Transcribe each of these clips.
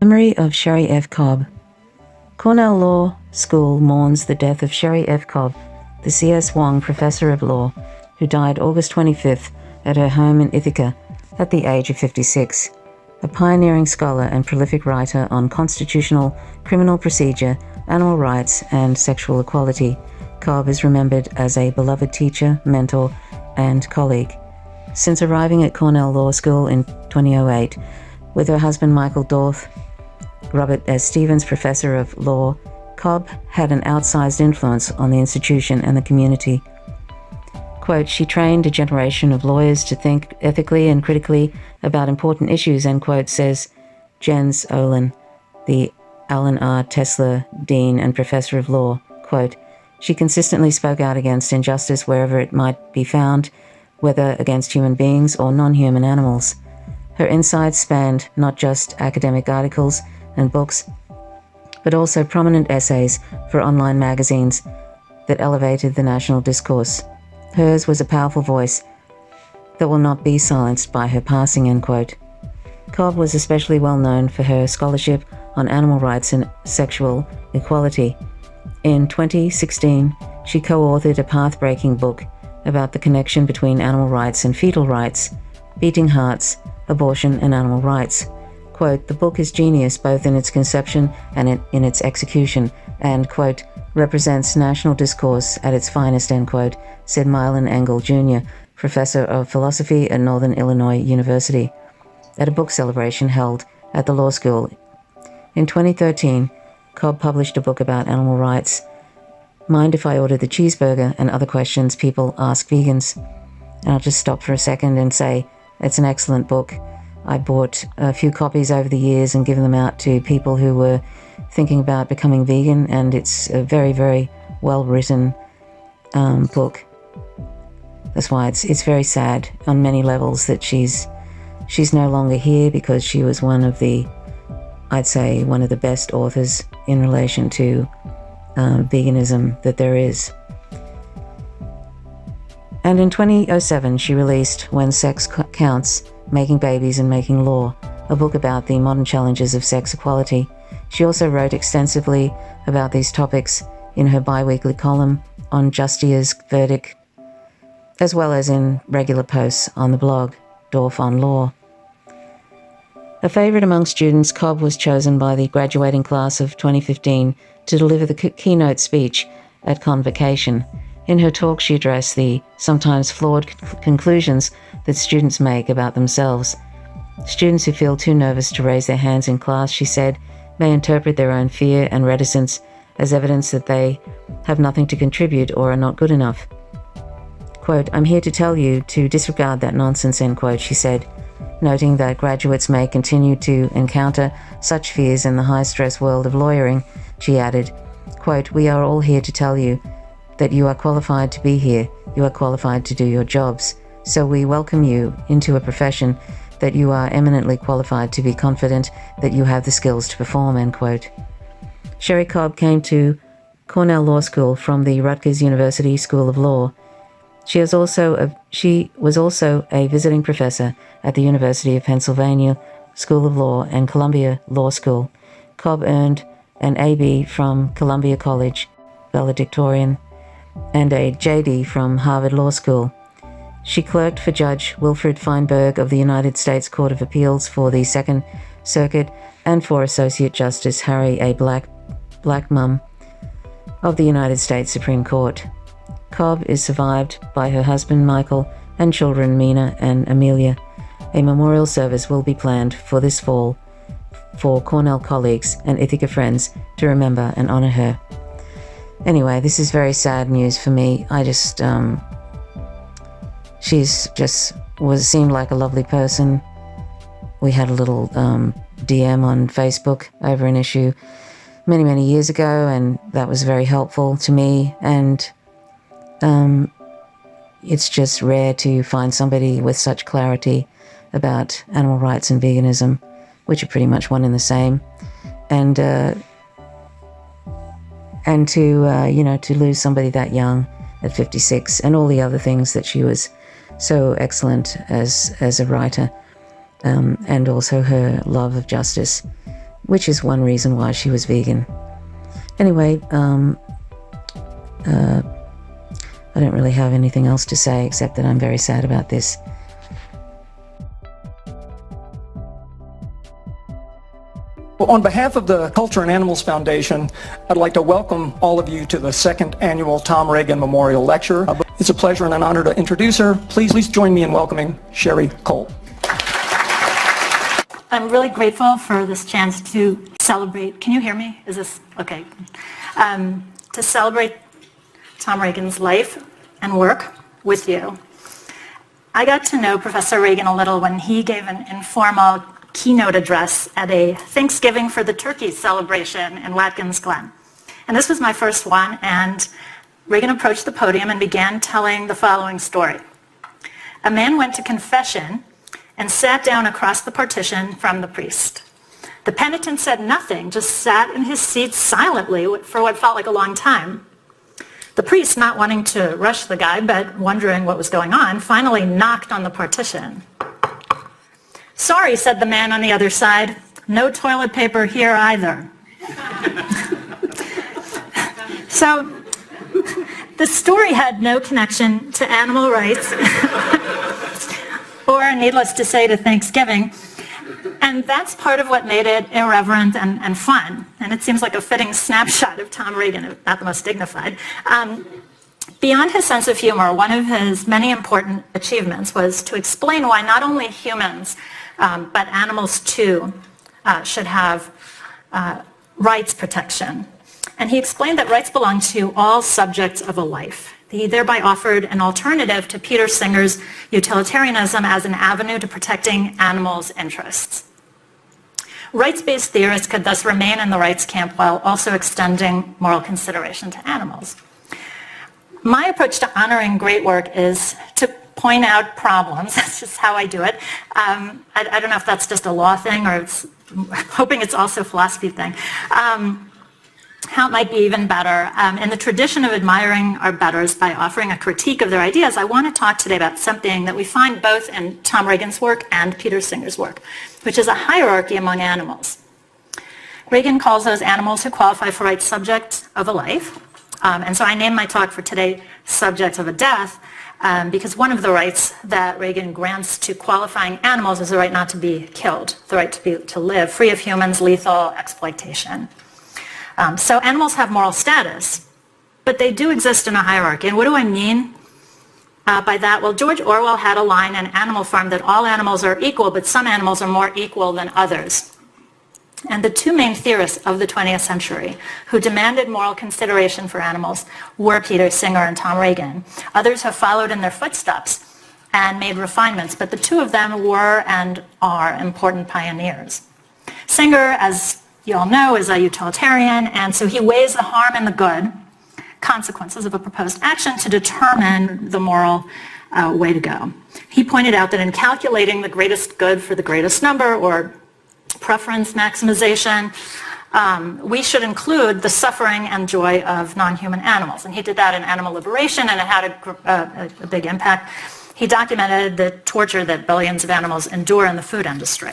Memory of Sherry F. Colb. Cornell Law School mourns the death of Sherry F. Colb, the C.S. Wong Professor of Law, who died August 25th at her home in Ithaca at the age of 56. A pioneering scholar and prolific writer on constitutional, criminal procedure, animal rights, and sexual equality, Colb is remembered as a beloved teacher, mentor, and colleague. Since arriving at Cornell Law School in 2008, with her husband Michael Dorth, Robert S. Stevens Professor of Law, Colb had an outsized influence on the institution and the community. Quote, she trained a generation of lawyers to think ethically and critically about important issues, end quote, says Jens Olin, the Alan R. Tesler Dean and Professor of Law. Quote, she consistently spoke out against injustice wherever it might be found, whether against human beings or non-human animals. Her insights spanned not just academic articles and books, but also prominent essays for online magazines that elevated the national discourse. Hers was a powerful voice that will not be silenced by her passing, end quote. Colb was especially well known for her scholarship on animal rights and sexual equality. In 2016, she co-authored a path-breaking book about the connection between animal rights and fetal rights, beating hearts, abortion, and animal rights. Quote, the book is genius both in its conception and in its execution and, quote, represents national discourse at its finest, end quote, said Mylan Engel Jr., professor of philosophy at Northern Illinois University, at a book celebration held at the law school. In 2013, Colb published a book about animal rights, Mind If I Order the Cheeseburger, and Other Questions People Ask Vegans. And I'll just stop for a second and say it's an excellent book. I bought a few copies over the years and given them out to people who were thinking about becoming vegan, and it's a very, very well-written book. That's why it's very sad on many levels that she's no longer here, because she was one of the best authors in relation to veganism that there is. And in 2007, she released When Sex Counts, Making Babies and Making Law, a book about the modern challenges of sex equality. She also wrote extensively about these topics in her bi-weekly column on Justia's Verdict, as well as in regular posts on the blog, Dorf on Law. A favorite among students, Colb was chosen by the graduating class of 2015 to deliver the keynote speech at Convocation. In her talk, she addressed the sometimes flawed conclusions that students make about themselves. Students who feel too nervous to raise their hands in class, she said, may interpret their own fear and reticence as evidence that they have nothing to contribute or are not good enough. Quote, I'm here to tell you to disregard that nonsense, end quote, she said, noting that graduates may continue to encounter such fears in the high-stress world of lawyering. She added, quote, we are all here to tell you that you are qualified to be here, you are qualified to do your jobs. So we welcome you into a profession that you are eminently qualified to be confident that you have the skills to perform, end quote. Sherry Colb came to Cornell Law School from the Rutgers University School of Law. She was also a visiting professor at the University of Pennsylvania School of Law and Columbia Law School. Colb earned an AB from Columbia College, valedictorian, and a JD from Harvard Law School. She clerked for Judge Wilfred Feinberg of the United States Court of Appeals for the Second Circuit and for Associate Justice Harry A. Blackmun of the United States Supreme Court. Colb is survived by her husband Michael and children Mina and Amelia. A memorial service will be planned for this fall for Cornell colleagues and Ithaca friends to remember and honor her. Anyway, this is very sad news for me. Seemed like a lovely person. We had a little DM on Facebook over an issue many, many years ago, and that was very helpful to me. And it's just rare to find somebody with such clarity about animal rights and veganism, which are pretty much one and the same. And to lose somebody that young at 56, and all the other things that she was so excellent as a writer, and also her love of justice which is one reason why she was vegan. Anyway, I don't really have anything else to say except that I'm very sad about this. Well, on behalf of the Culture and Animals Foundation, I'd like to welcome all of you to the second annual Tom Reagan Memorial Lecture. It's a pleasure and an honor to introduce her. Please join me in welcoming Sherry Colb. I'm really grateful for this chance to celebrate. Can you hear me? Is this okay? To celebrate Tom Reagan's life and work with you. I got to know Professor Reagan a little when he gave an informal keynote address at a Thanksgiving for the Turkeys celebration in Watkins Glen. And this was my first one, and Reagan approached the podium and began telling the following story. A man went to confession and sat down across the partition from the priest. The penitent said nothing, just sat in his seat silently for what felt like a long time. The priest, not wanting to rush the guy, but wondering what was going on, finally knocked on the partition. "Sorry," said the man on the other side, "no toilet paper here either." So, the story had no connection to animal rights, or, needless to say, to Thanksgiving. And that's part of what made it irreverent and fun. And it seems like a fitting snapshot of Tom Reagan, not the most dignified. Beyond his sense of humor, one of his many important achievements was to explain why not only humans, but animals too, should have rights protection. And he explained that rights belong to all subjects of a life. He thereby offered an alternative to Peter Singer's utilitarianism as an avenue to protecting animals' interests. Rights-based theorists could thus remain in the rights camp while also extending moral consideration to animals. My approach to honoring great work is to point out problems. That's just how I do it. I don't know if that's just a law thing or I'm hoping it's also a philosophy thing. How it might be even better. In the tradition of admiring our betters by offering a critique of their ideas, I want to talk today about something that we find both in Tom Reagan's work and Peter Singer's work, which is a hierarchy among animals. Reagan calls those animals who qualify for rights subject of a life. And so I named my talk for today Subject of a Death, because one of the rights that Reagan grants to qualifying animals is the right not to be killed, the right to live free of humans' lethal exploitation. So animals have moral status, but they do exist in a hierarchy. And what do I mean by that? Well, George Orwell had a line in Animal Farm that all animals are equal, but some animals are more equal than others. And the two main theorists of the 20th century who demanded moral consideration for animals were Peter Singer and Tom Reagan. Others have followed in their footsteps and made refinements, but the two of them were and are important pioneers. Singer, as you all know, is a utilitarian, and so he weighs the harm and the good consequences of a proposed action to determine the moral way to go. He pointed out that in calculating the greatest good for the greatest number, or preference maximization, we should include the suffering and joy of non-human animals. And he did that in Animal Liberation, and it had a big impact. He documented the torture that billions of animals endure in the food industry.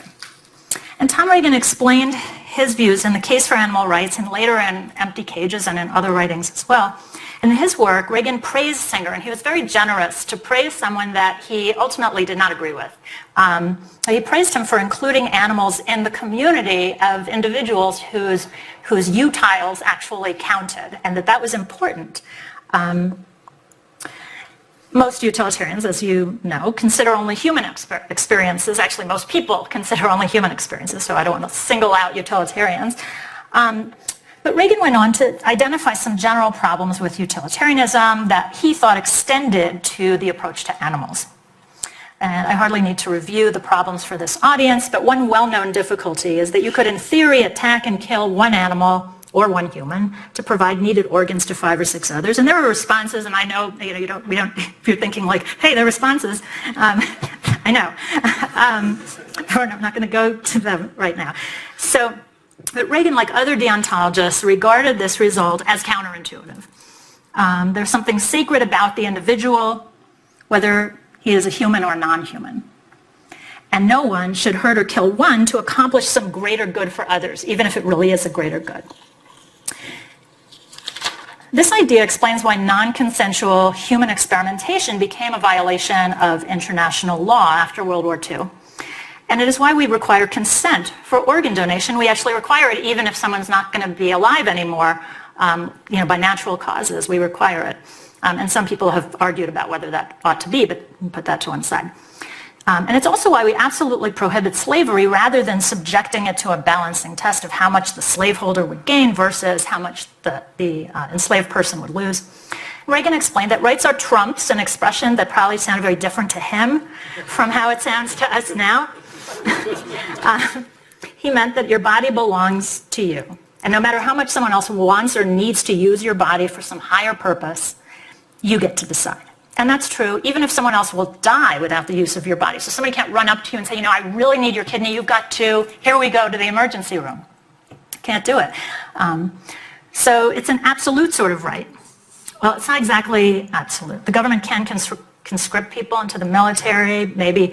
And Tom Reagan explained his views in the Case for Animal Rights and later in Empty Cages and in other writings as well. In his work, Reagan praised Singer, and he was very generous to praise someone that he ultimately did not agree with. He praised him for including animals in the community of individuals whose utiles actually counted, and that was important. Most utilitarians, as you know, consider only human experiences. Actually, most people consider only human experiences, so I don't want to single out utilitarians. But Reagan went on to identify some general problems with utilitarianism that he thought extended to the approach to animals. And I hardly need to review the problems for this audience, but one well-known difficulty is that you could, in theory, attack and kill one animal or one human to provide needed organs to 5 or 6 others. And there are responses, and I know if you're thinking like, hey, there are responses. I know. I'm not going to go to them right now. But Reagan, like other deontologists, regarded this result as counterintuitive. There's something sacred about the individual, whether he is a human or non-human. and no one should hurt or kill one to accomplish some greater good for others, even if it really is a greater good. This idea explains why non-consensual human experimentation became a violation of international law after World War II. And it is why we require consent for organ donation. We actually require it even if someone's not going to be alive anymore, by natural causes. We require it. And some people have argued about whether that ought to be, but we'll put that to one side. And it's also why we absolutely prohibit slavery rather than subjecting it to a balancing test of how much the slaveholder would gain versus how much the enslaved person would lose. Reagan explained that rights are trumps, an expression that probably sounded very different to him from how it sounds to us now. He meant that your body belongs to you. And no matter how much someone else wants or needs to use your body for some higher purpose, you get to decide. And that's true even if someone else will die without the use of your body. So somebody can't run up to you and say, I really need your kidney. You've got to, here we go to the emergency room. Can't do it. So it's an absolute sort of right. Well, it's not exactly absolute. The government can conscript people into the military, maybe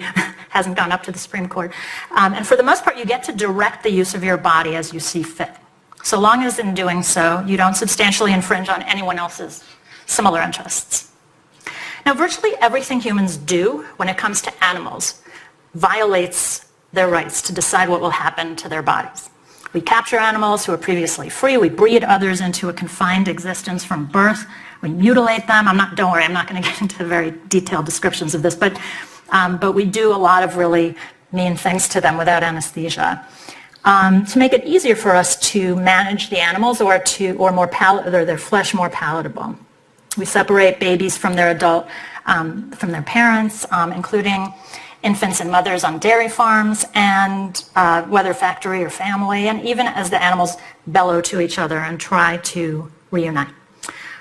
hasn't gone up to the Supreme Court. And for the most part, you get to direct the use of your body as you see fit, so long as in doing so, you don't substantially infringe on anyone else's similar interests. Now, virtually everything humans do when it comes to animals violates their rights to decide what will happen to their bodies. We capture animals who are previously free. We breed others into a confined existence from birth. We mutilate them. Don't worry, I'm not going to get into very detailed descriptions of this, but we do a lot of really mean things to them without anesthesia. To make it easier for us to manage the animals or their flesh more palatable. We separate babies from their from their parents, including infants and mothers on dairy farms, and whether factory or family, and even as the animals bellow to each other and try to reunite.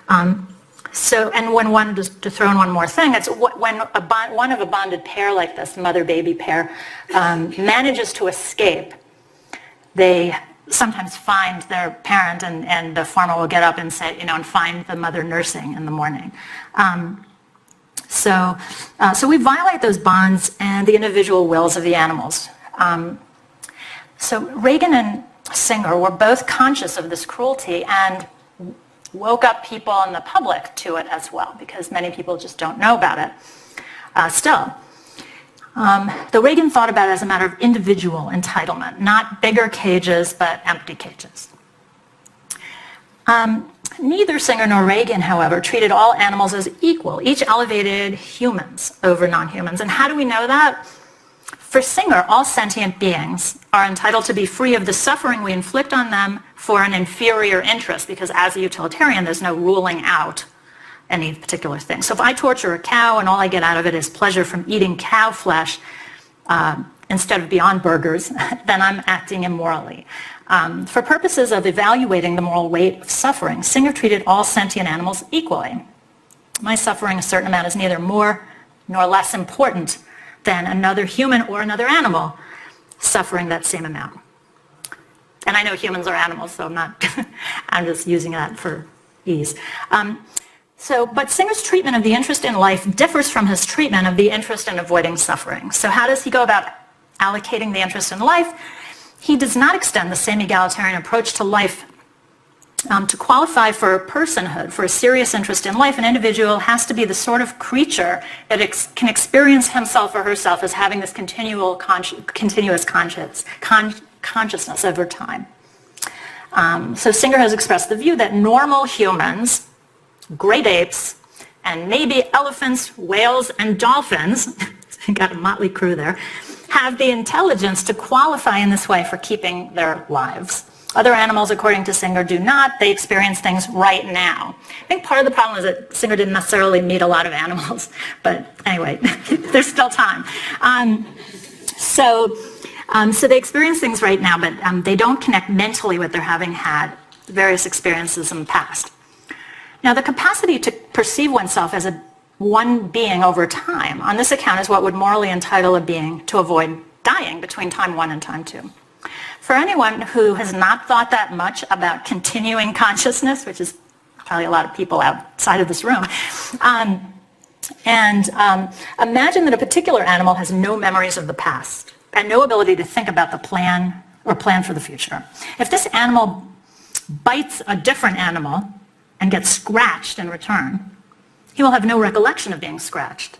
To throw in one more thing, it's when one of a bonded pair like this, mother-baby pair, manages to escape, they sometimes find their parent, and the farmer will get up and say, and find the mother nursing in the morning. So we violate those bonds and the individual wills of the animals. So Reagan and Singer were both conscious of this cruelty and woke up people and the public to it as well, because many people just don't know about it still. Though Reagan thought about it as a matter of individual entitlement, not bigger cages, but empty cages. Neither Singer nor Reagan, however, treated all animals as equal. Each elevated humans over non-humans. And how do we know that? For Singer, all sentient beings are entitled to be free of the suffering we inflict on them for an inferior interest, because as a utilitarian, there's no ruling out any particular thing. So if I torture a cow and all I get out of it is pleasure from eating cow flesh instead of Beyond Burgers, then I'm acting immorally. For purposes of evaluating the moral weight of suffering, Singer treated all sentient animals equally. My suffering a certain amount is neither more nor less important than another human or another animal suffering that same amount. And I know humans are animals, so I'm just using that for ease. But Singer's treatment of the interest in life differs from his treatment of the interest in avoiding suffering. So how does he go about allocating the interest in life? He does not extend the same egalitarian approach to life. To qualify for personhood, for a serious interest in life, an individual has to be the sort of creature that can experience himself or herself as having this continuous consciousness over time. So Singer has expressed the view that normal humans, great apes, and maybe elephants, whales, and dolphins, got a motley crew there, have the intelligence to qualify in this way for keeping their lives. Other animals, according to Singer, do not. They experience things right now. I think part of the problem is that Singer didn't necessarily meet a lot of animals, but anyway, there's still time. So they experience things right now, but they don't connect mentally with their having had various experiences in the past. Now, the capacity to perceive oneself as one being over time, on this account, is what would morally entitle a being to avoid dying between time 1 and time 2. For anyone who has not thought that much about continuing consciousness, which is probably a lot of people outside of this room, And imagine that a particular animal has no memories of the past and no ability to think about the plan or plan for the future. If this animal bites a different animal and gets scratched in return, he will have no recollection of being scratched.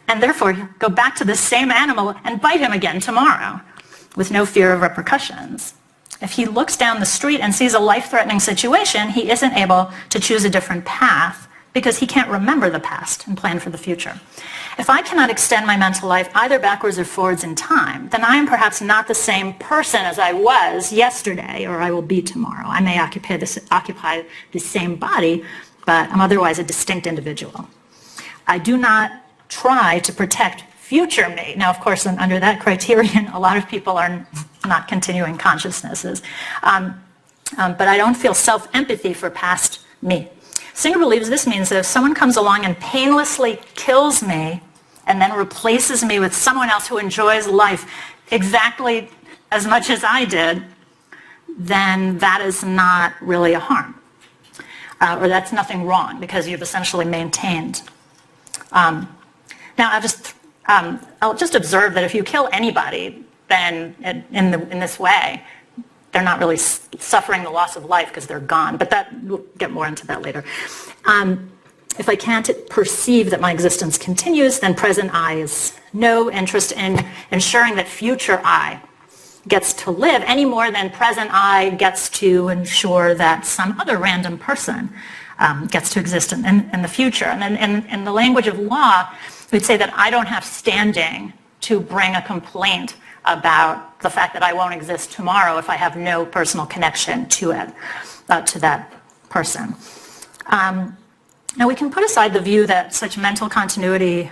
And therefore, he'll go back to the same animal and bite him again tomorrow with no fear of repercussions. If he looks down the street and sees a life-threatening situation, he isn't able to choose a different path because he can't remember the past and plan for the future. If I cannot extend my mental life either backwards or forwards in time, then I am perhaps not the same person as I was yesterday or I will be tomorrow. I may occupy the same body, but I'm otherwise a distinct individual. I do not try to protect future me. Now, of course, under that criterion, a lot of people are not continuing consciousnesses. But I don't feel self-empathy for past me. Singer believes this means that if someone comes along and painlessly kills me and then replaces me with someone else who enjoys life exactly as much as I did, then that is not really a harm. Or that's nothing wrong because you've essentially maintained. Now, I'll just observe that if you kill anybody, then in this way, they're not really suffering the loss of life because they're gone. But we'll get more into that later. If I can't perceive that my existence continues, then present I is no interest in ensuring that future I gets to live any more than present I gets to ensure that some other random person gets to exist in the future. And then in the language of law, we'd say that I don't have standing to bring a complaint about the fact that I won't exist tomorrow if I have no personal connection to it, to that person. Now we can put aside the view that such mental continuity,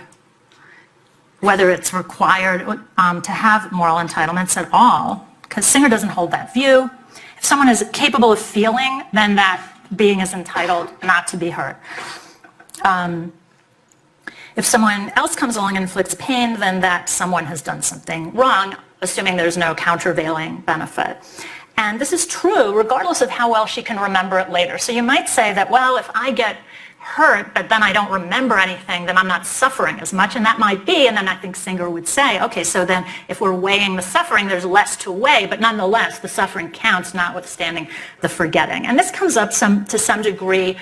whether it's required to have moral entitlements at all, because Singer doesn't hold that view. If someone is capable of feeling, then that being is entitled not to be hurt. If someone else comes along and inflicts pain, then that someone has done something wrong, assuming there's no countervailing benefit. And this is true regardless of how well she can remember it later. So you might say that, well, if I get hurt, but then I don't remember anything, then I'm not suffering as much, and that might be, and then I think Singer would say, okay, so then if we're weighing the suffering, there's less to weigh, but nonetheless, the suffering counts, notwithstanding the forgetting. And this comes up to some degree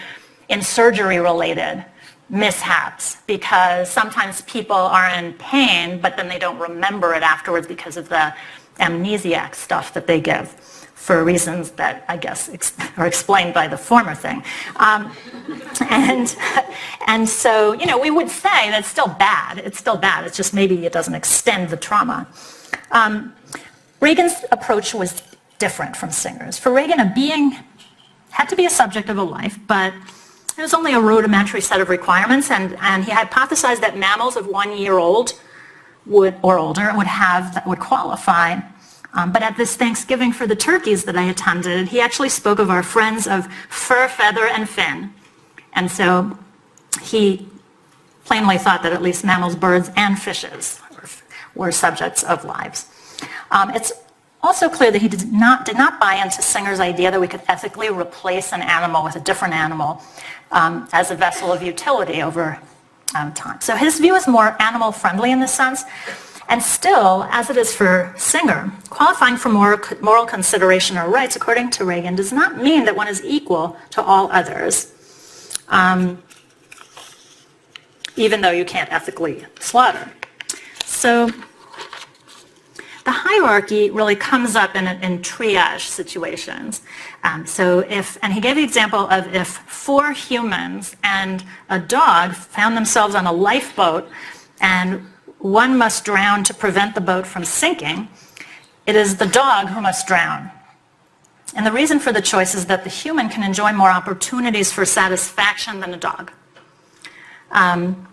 in surgery-related mishaps, because sometimes people are in pain, but then they don't remember it afterwards because of the amnesiac stuff that they give for reasons that I guess are explained by the former thing. And so, we would say that's still bad. It's still bad. It's just maybe it doesn't extend the trauma. Reagan's approach was different from Singer's. For Reagan, a being had to be a subject of a life, but it was only a rudimentary set of requirements, and he hypothesized that mammals of 1 year old or older would qualify. But at this Thanksgiving for the turkeys that I attended, he actually spoke of our friends of fur, feather, and fin. And so he plainly thought that at least mammals, birds, and fishes were subjects of lives. It's also clear that he did not buy into Singer's idea that we could ethically replace an animal with a different animal as a vessel of utility over time. So his view is more animal-friendly in this sense. And still, as it is for Singer, qualifying for moral consideration or rights, according to Reagan, does not mean that one is equal to all others, even though you can't ethically slaughter. So the hierarchy really comes up in triage situations. And he gave the example of if 4 humans and a dog found themselves on a lifeboat and one must drown to prevent the boat from sinking, it is the dog who must drown. And the reason for the choice is that the human can enjoy more opportunities for satisfaction than a dog. And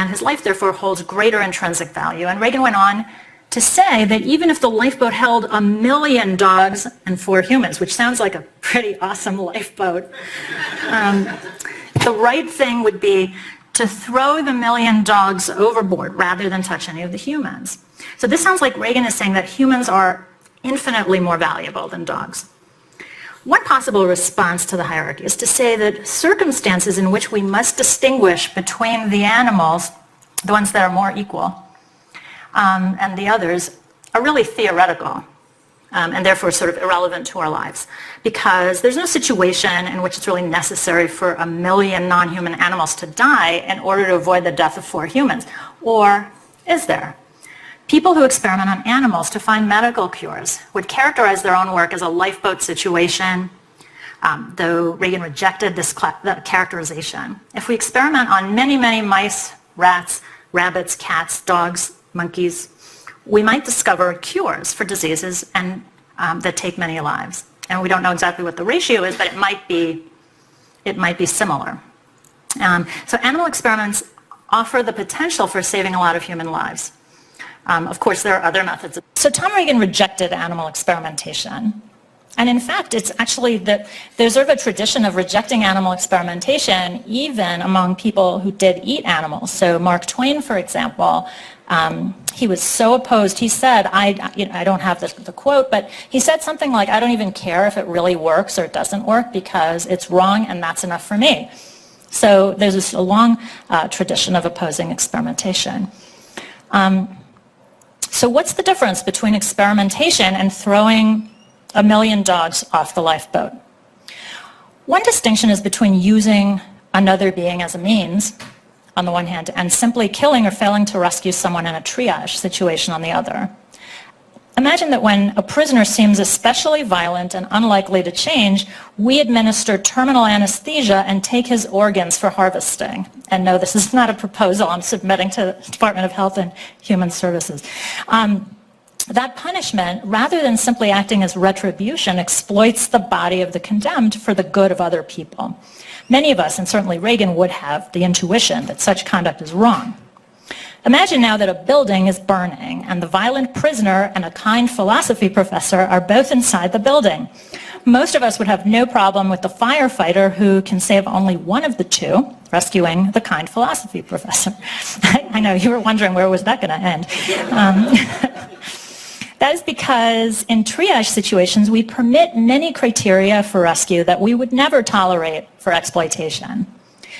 his life, therefore, holds greater intrinsic value. And Reagan went on to say that even if the lifeboat held 1 million dogs and 4 humans, which sounds like a pretty awesome lifeboat, the right thing would be to throw the 1 million dogs overboard rather than touch any of the humans. So this sounds like Reagan is saying that humans are infinitely more valuable than dogs. One possible response to the hierarchy is to say that circumstances in which we must distinguish between the animals, the ones that are more equal, and the others, are really theoretical. And therefore sort of irrelevant to our lives. Because there's no situation in which it's really necessary for 1 million non-human animals to die in order to avoid the death of 4 humans. Or is there? People who experiment on animals to find medical cures would characterize their own work as a lifeboat situation, though Reagan rejected this characterization. If we experiment on many, many mice, rats, rabbits, cats, dogs, monkeys, we might discover cures for diseases and that take many lives. And we don't know exactly what the ratio is, but it might be similar. So animal experiments offer the potential for saving a lot of human lives. Of course, there are other methods. So Tom Reagan rejected animal experimentation. And in fact, it's actually that there's sort of a tradition of rejecting animal experimentation even among people who did eat animals. So Mark Twain, for example, he was so opposed. He said, I don't have the quote, but he said something like, I don't even care if it really works or it doesn't work because it's wrong and that's enough for me. So there's a long tradition of opposing experimentation. So what's the difference between experimentation and throwing 1 million dogs off the lifeboat? One distinction is between using another being as a means, on the one hand, and simply killing or failing to rescue someone in a triage situation on the other. Imagine that when a prisoner seems especially violent and unlikely to change, we administer terminal anesthesia and take his organs for harvesting. And no, this is not a proposal I'm submitting to the Department of Health and Human Services. That punishment, rather than simply acting as retribution, exploits the body of the condemned for the good of other people. Many of us, and certainly Reagan, would have the intuition that such conduct is wrong. Imagine now that a building is burning and the violent prisoner and a kind philosophy professor are both inside the building. Most of us would have no problem with the firefighter who can save only one of the two, rescuing the kind philosophy professor. I know, you were wondering where was that going to end. That is because in triage situations, we permit many criteria for rescue that we would never tolerate for exploitation.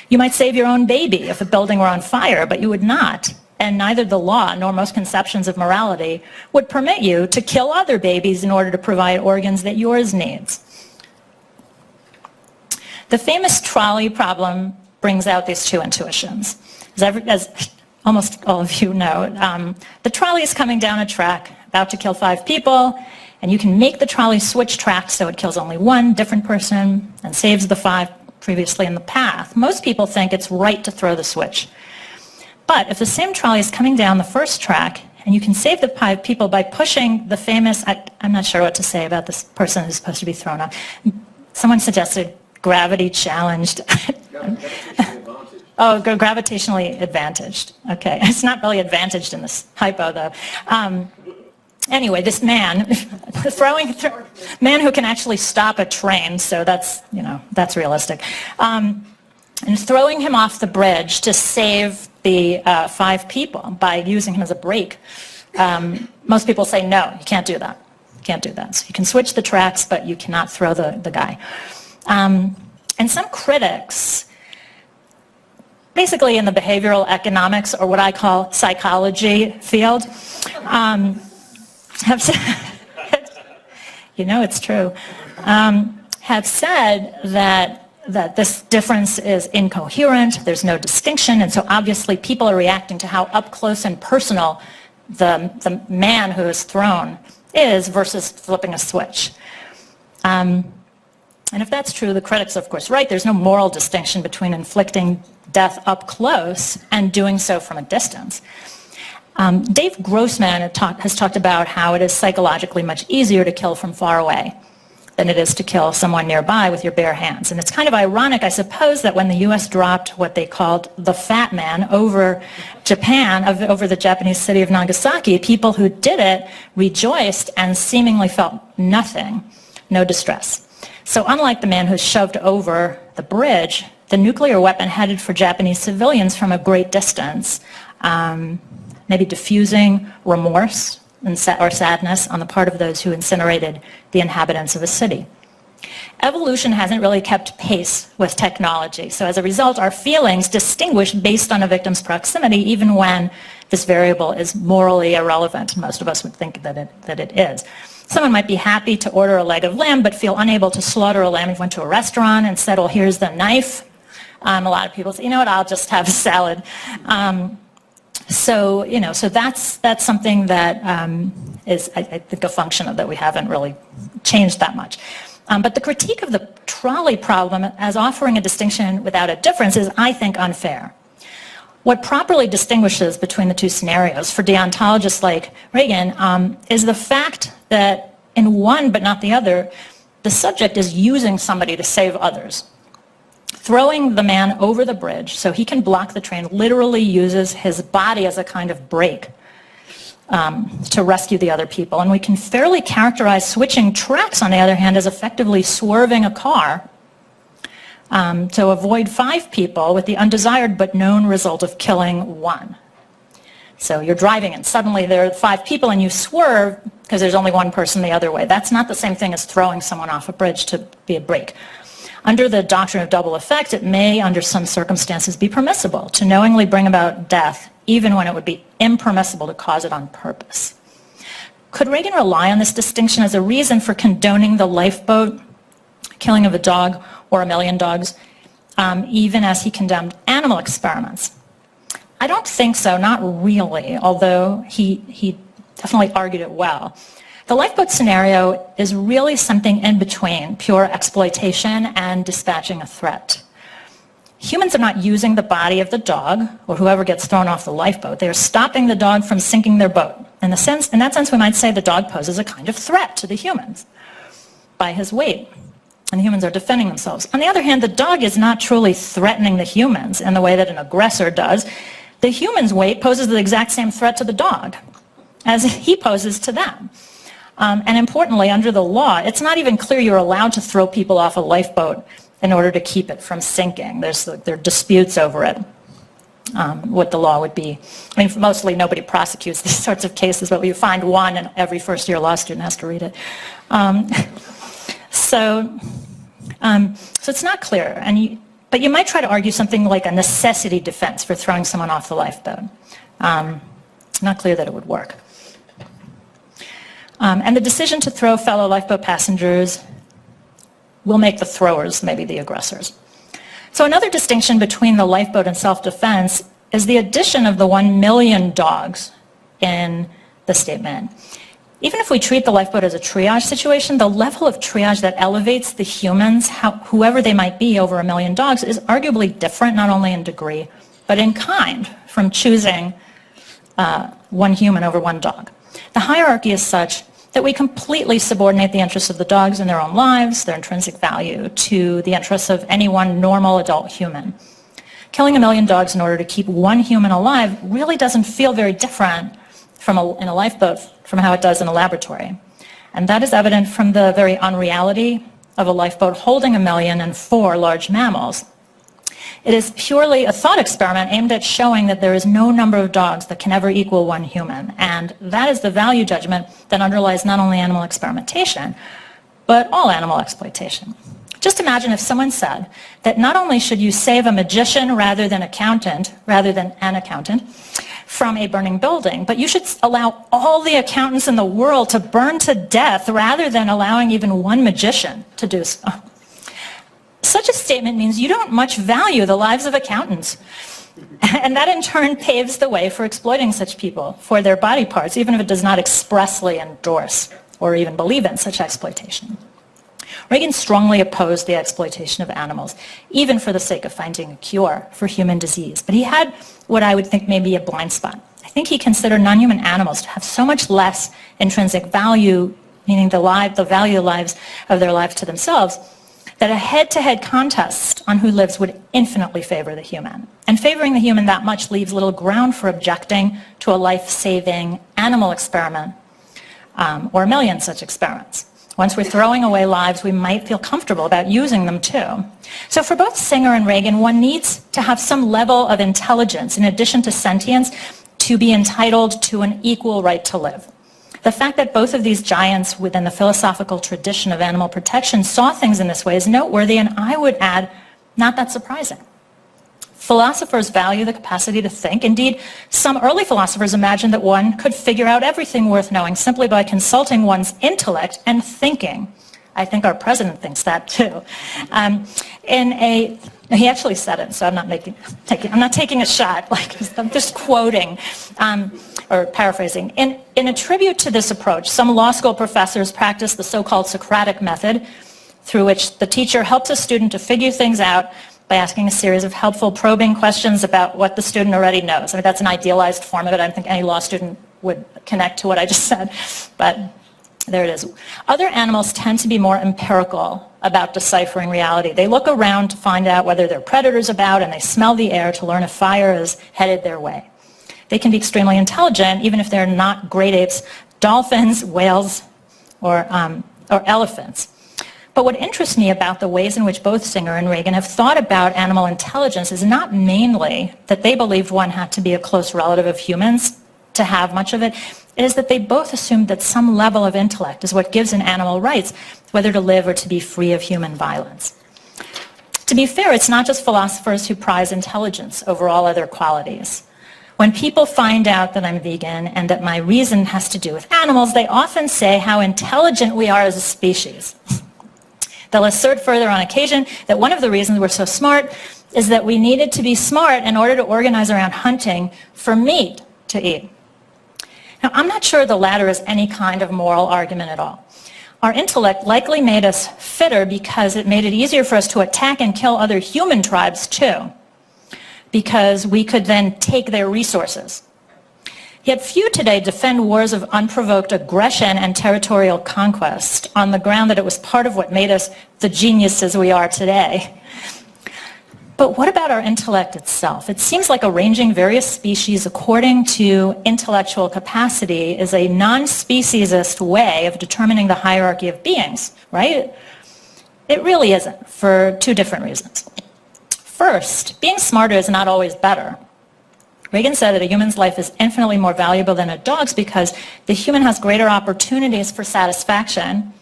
You might save your own baby if a building were on fire, but you would not. And neither the law nor most conceptions of morality would permit you to kill other babies in order to provide organs that yours needs. The famous trolley problem brings out these two intuitions. As almost all of you know, the trolley is coming down a track about to kill 5 people, and you can make the trolley switch tracks so it kills only one different person and saves the 5 previously in the path. Most people think it's right to throw the switch. But if the same trolley is coming down the first track, and you can save the 5 people by pushing the famous, I'm not sure what to say about this person who's supposed to be thrown off. Someone suggested gravity challenged. Oh, gravitationally advantaged. Okay, it's not really advantaged in this hypo, though. Anyway, this man, man who can actually stop a train, so that's realistic, and throwing him off the bridge to save the 5 people by using him as a brake. Most people say, no, you can't do that. You can't do that. So you can switch the tracks, but you cannot throw the guy. And some critics, basically in the behavioral economics, or what I call psychology field, have said, it's true, have said that this difference is incoherent, there's no distinction, and so obviously people are reacting to how up close and personal the man who is thrown is versus flipping a switch. And if that's true, the critics are of course right, there's no moral distinction between inflicting death up close and doing so from a distance. Dave Grossman has talked about how it is psychologically much easier to kill from far away than it is to kill someone nearby with your bare hands. And it's kind of ironic, I suppose, that when the U.S. dropped what they called the Fat Man over Japan, over the Japanese city of Nagasaki, people who did it rejoiced and seemingly felt nothing, no distress. So unlike the man who shoved over the bridge, the nuclear weapon headed for Japanese civilians from a great distance, maybe diffusing remorse or sadness on the part of those who incinerated the inhabitants of a city. Evolution hasn't really kept pace with technology. So as a result, our feelings distinguish based on a victim's proximity, even when this variable is morally irrelevant. Most of us would think that it is. Someone might be happy to order a leg of lamb, but feel unable to slaughter a lamb if you went to a restaurant and said, well, here's the knife. A lot of people say, you know what, I'll just have a salad. So that's something that is, I think, a function of that we haven't really changed that much. But the critique of the trolley problem as offering a distinction without a difference is, I think, unfair. What properly distinguishes between the two scenarios for deontologists like Reagan is the fact that in one but not the other, the subject is using somebody to save others. Throwing the man over the bridge so he can block the train literally uses his body as a kind of brake to rescue the other people. And we can fairly characterize switching tracks, on the other hand, as effectively swerving a car to avoid 5 people with the undesired but known result of killing 1. So you're driving and suddenly there are 5 people and you swerve because there's only 1 person the other way. That's not the same thing as throwing someone off a bridge to be a brake. Under the doctrine of double effect, it may, under some circumstances, be permissible to knowingly bring about death, even when it would be impermissible to cause it on purpose. Could Reagan rely on this distinction as a reason for condoning the lifeboat killing of a dog or 1 million dogs, even as he condemned animal experiments? I don't think so, not really, although he definitely argued it well. The lifeboat scenario is really something in between pure exploitation and dispatching a threat. Humans are not using the body of the dog or whoever gets thrown off the lifeboat. They are stopping the dog from sinking their boat. In that sense, we might say the dog poses a kind of threat to the humans by his weight, and the humans are defending themselves. On the other hand, the dog is not truly threatening the humans in the way that an aggressor does. The human's weight poses the exact same threat to the dog as he poses to them. And importantly, under the law, it's not even clear you're allowed to throw people off a lifeboat in order to keep it from sinking. There are disputes over it, what the law would be. I mean, mostly nobody prosecutes these sorts of cases, but you find one and every first-year law student has to read it. So it's not clear. But you might try to argue something like a necessity defense for throwing someone off the lifeboat. Not clear that it would work. And the decision to throw fellow lifeboat passengers will make the throwers maybe the aggressors. So another distinction between the lifeboat and self-defense is the addition of the 1 million dogs in the statement. Even if we treat the lifeboat as a triage situation, the level of triage that elevates the humans, whoever they might be, over 1 million dogs is arguably different, not only in degree, but in kind, from choosing 1 human over 1 dog. The hierarchy is such that we completely subordinate the interests of the dogs in their own lives, their intrinsic value, to the interests of any one normal adult human. Killing 1 million dogs in order to keep 1 human alive really doesn't feel very different in a lifeboat from how it does in a laboratory. And that is evident from the very unreality of a lifeboat holding 1 million and 4 large mammals. It is purely a thought experiment aimed at showing that there is no number of dogs that can ever equal 1 human. And that is the value judgment that underlies not only animal experimentation, but all animal exploitation. Just imagine if someone said that not only should you save a magician rather than an accountant from a burning building, but you should allow all the accountants in the world to burn to death rather than allowing even 1 magician to do so. Such a statement means you don't much value the lives of accountants. And that in turn paves the way for exploiting such people for their body parts, even if it does not expressly endorse or even believe in such exploitation. Reagan strongly opposed the exploitation of animals, even for the sake of finding a cure for human disease. But he had what I would think may be a blind spot. I think he considered non-human animals to have so much less intrinsic value, meaning the value of their lives to themselves, that a head-to-head contest on who lives would infinitely favor the human. And favoring the human that much leaves little ground for objecting to a life-saving animal experiment or 1 million such experiments. Once we're throwing away lives, we might feel comfortable about using them too. So for both Singer and Reagan, one needs to have some level of intelligence in addition to sentience to be entitled to an equal right to live. The fact that both of these giants within the philosophical tradition of animal protection saw things in this way is noteworthy, and I would add, not that surprising. Philosophers value the capacity to think. Indeed, some early philosophers imagined that one could figure out everything worth knowing simply by consulting one's intellect and thinking. I think our president thinks that too. He actually said it, so I'm not taking a shot. I'm just quoting or paraphrasing. In a tribute to this approach, some law school professors practice the so-called Socratic method, through which the teacher helps a student to figure things out by asking a series of helpful probing questions about what the student already knows. I mean, that's an idealized form of it. I don't think any law student would connect to what I just said, but there it is. Other animals tend to be more empirical about deciphering reality. They look around to find out whether there are predators about, and they smell the air to learn if fire is headed their way. They can be extremely intelligent, even if they're not great apes, dolphins, whales, or elephants. But what interests me about the ways in which both Singer and Reagan have thought about animal intelligence is not mainly that they believed one had to be a close relative of humans to have much of it. It is that they both assumed that some level of intellect is what gives an animal rights, whether to live or to be free of human violence. To be fair, it's not just philosophers who prize intelligence over all other qualities. When people find out that I'm vegan and that my reason has to do with animals, they often say how intelligent we are as a species. They'll assert further on occasion that one of the reasons we're so smart is that we needed to be smart in order to organize around hunting for meat to eat. Now, I'm not sure the latter is any kind of moral argument at all. Our intellect likely made us fitter because it made it easier for us to attack and kill other human tribes too, because we could then take their resources. Yet few today defend wars of unprovoked aggression and territorial conquest on the ground that it was part of what made us the geniuses we are today. But what about our intellect itself? It seems like arranging various species according to intellectual capacity is a non-speciesist way of determining the hierarchy of beings, right? It really isn't, for two different reasons. First, being smarter is not always better. Reagan said that a human's life is infinitely more valuable than a dog's because the human has greater opportunities for satisfaction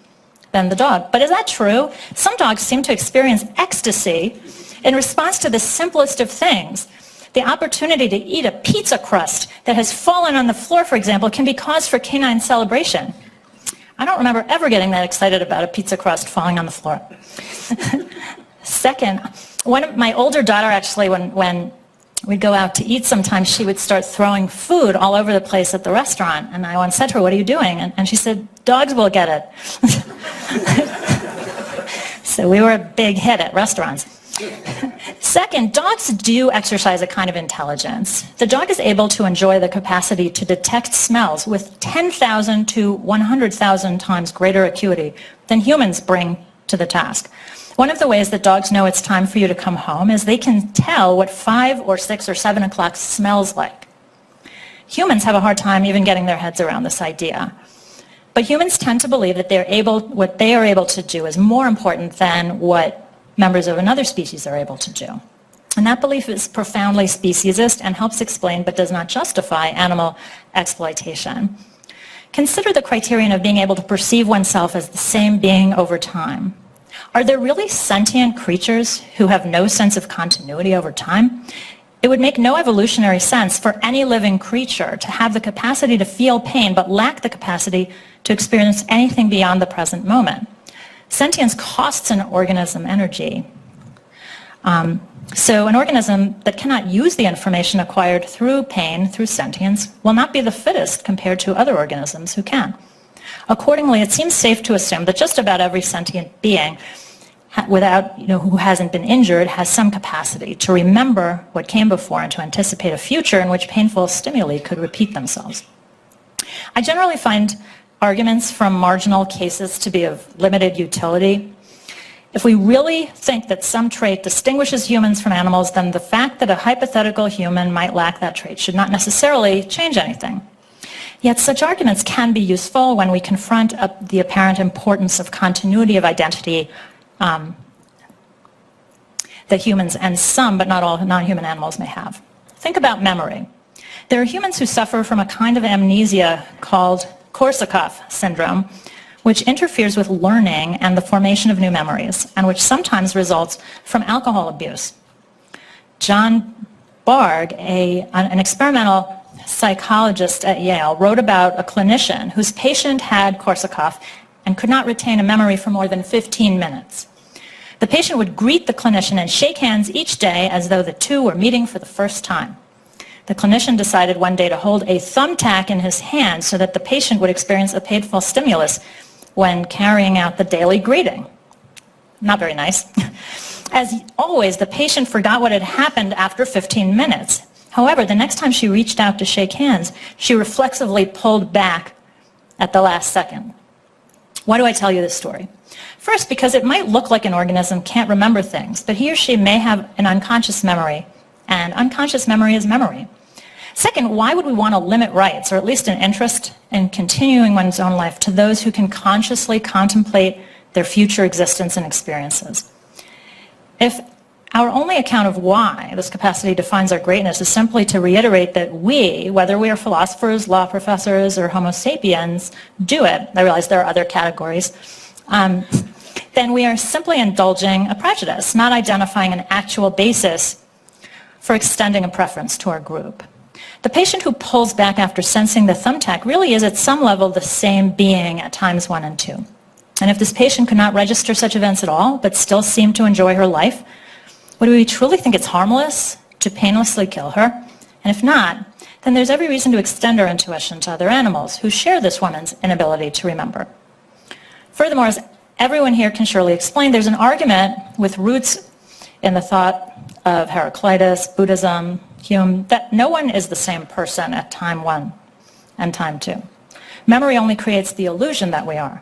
than the dog. But is that true? Some dogs seem to experience ecstasy in response to the simplest of things. The opportunity to eat a pizza crust that has fallen on the floor, for example, can be cause for canine celebration. I don't remember ever getting that excited about a pizza crust falling on the floor. Second, my older daughter actually, when we'd go out to eat sometimes, she would start throwing food all over the place at the restaurant. And I once said to her, "What are you doing?" And she said, "Dogs will get it." So we were a big hit at restaurants. Second, dogs do exercise a kind of intelligence. The dog is able to enjoy the capacity to detect smells with 10,000 to 100,000 times greater acuity than humans bring to the task. One of the ways that dogs know it's time for you to come home is they can tell what 5 or 6 or 7 o'clock smells like. Humans have a hard time even getting their heads around this idea. But humans tend to believe that what they are able to do is more important than what members of another species are able to do. And that belief is profoundly speciesist and helps explain but does not justify animal exploitation. Consider the criterion of being able to perceive oneself as the same being over time. Are there really sentient creatures who have no sense of continuity over time? It would make no evolutionary sense for any living creature to have the capacity to feel pain but lack the capacity to experience anything beyond the present moment. Sentience costs an organism energy. So an organism that cannot use the information acquired through pain, through sentience, will not be the fittest compared to other organisms who can. Accordingly, it seems safe to assume that just about every sentient being who hasn't been injured has some capacity to remember what came before and to anticipate a future in which painful stimuli could repeat themselves. I generally find arguments from marginal cases to be of limited utility. If we really think that some trait distinguishes humans from animals, then the fact that a hypothetical human might lack that trait should not necessarily change anything. Yet such arguments can be useful when we confront the apparent importance of continuity of identity that humans and some, but not all, non-human animals may have. Think about memory. There are humans who suffer from a kind of amnesia called Korsakoff syndrome, which interferes with learning and the formation of new memories, and which sometimes results from alcohol abuse. John Barg, an experimental psychologist at Yale, wrote about a clinician whose patient had Korsakoff and could not retain a memory for more than 15 minutes. The patient would greet the clinician and shake hands each day as though the two were meeting for the first time. The clinician decided one day to hold a thumbtack in his hand so that the patient would experience a painful stimulus when carrying out the daily greeting. Not very nice. As always, the patient forgot what had happened after 15 minutes. However, the next time she reached out to shake hands, she reflexively pulled back at the last second. Why do I tell you this story? First, because it might look like an organism can't remember things, but he or she may have an unconscious memory, and unconscious memory is memory. Second, why would we want to limit rights, or at least an interest in continuing one's own life, to those who can consciously contemplate their future existence and experiences? If our only account of why this capacity defines our greatness is simply to reiterate that we, whether we are philosophers, law professors, or Homo sapiens, do it, I realize there are other categories, then we are simply indulging a prejudice, not identifying an actual basis for extending a preference to our group. The patient who pulls back after sensing the thumbtack really is at some level the same being at times 1 and 2. And if this patient could not register such events at all, but still seem to enjoy her life, would we truly think it's harmless to painlessly kill her? And if not, then there's every reason to extend our intuition to other animals who share this woman's inability to remember. Furthermore, as everyone here can surely explain, there's an argument with roots in the thought of Heraclitus, Buddhism, Hume, that no one is the same person at time 1 and time 2. Memory only creates the illusion that we are.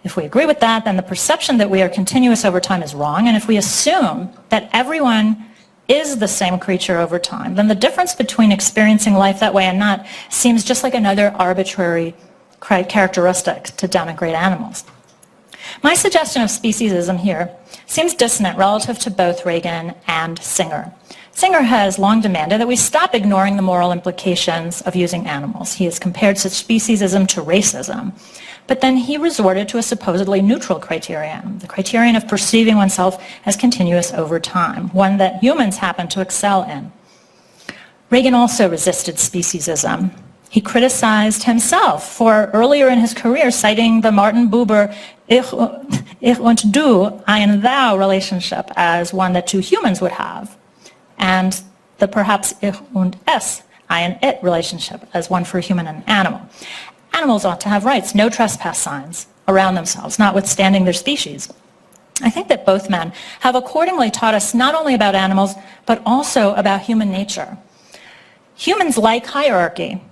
If we agree with that, then the perception that we are continuous over time is wrong, and if we assume that everyone is the same creature over time, then the difference between experiencing life that way and not seems just like another arbitrary characteristic to denigrate animals. My suggestion of speciesism here seems dissonant relative to both Reagan and Singer. Singer has long demanded that we stop ignoring the moral implications of using animals. He has compared such speciesism to racism. But then he resorted to a supposedly neutral criterion, the criterion of perceiving oneself as continuous over time, one that humans happen to excel in. Reagan also resisted speciesism. He criticized himself for earlier in his career citing the Martin Buber ich und du, I and thou relationship as one that two humans would have, and the perhaps ich und es, I and it relationship as one for human and animal. Animals ought to have rights, no trespass signs around themselves, notwithstanding their species. I think that both men have accordingly taught us not only about animals, but also about human nature. Humans like hierarchy,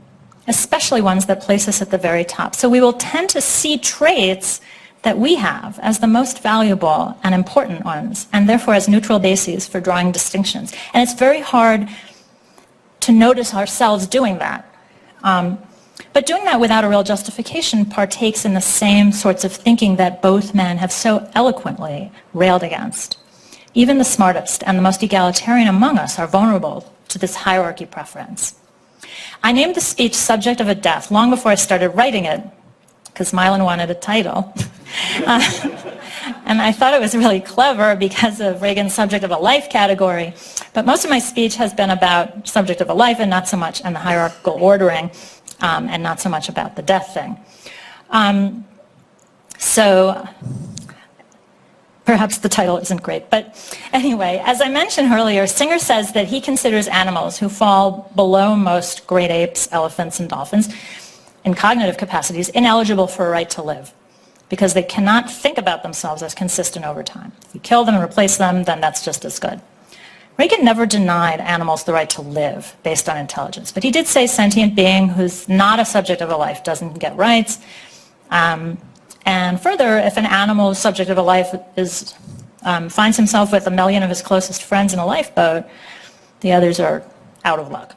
especially ones that place us at the very top. So we will tend to see traits that we have as the most valuable and important ones, and therefore as neutral bases for drawing distinctions. And it's very hard to notice ourselves doing that. But doing that without a real justification partakes in the same sorts of thinking that both men have so eloquently railed against. Even the smartest and the most egalitarian among us are vulnerable to this hierarchy preference. I named the speech Subject of a Death long before I started writing it, because Mylan wanted a title. And I thought it was really clever because of Reagan's Subject of a Life category. But most of my speech has been about Subject of a Life and not so much and the hierarchical ordering, and not so much about the death thing. So perhaps the title isn't great. But anyway, as I mentioned earlier, Singer says that he considers animals who fall below most great apes, elephants, and dolphins in cognitive capacities ineligible for a right to live because they cannot think about themselves as consistent over time. If you kill them and replace them, then that's just as good. Reagan never denied animals the right to live based on intelligence, but he did say sentient being who's not a subject of a life doesn't get rights. And further, if an animal subject of a life is, finds himself with 1 million of his closest friends in a lifeboat, the others are out of luck.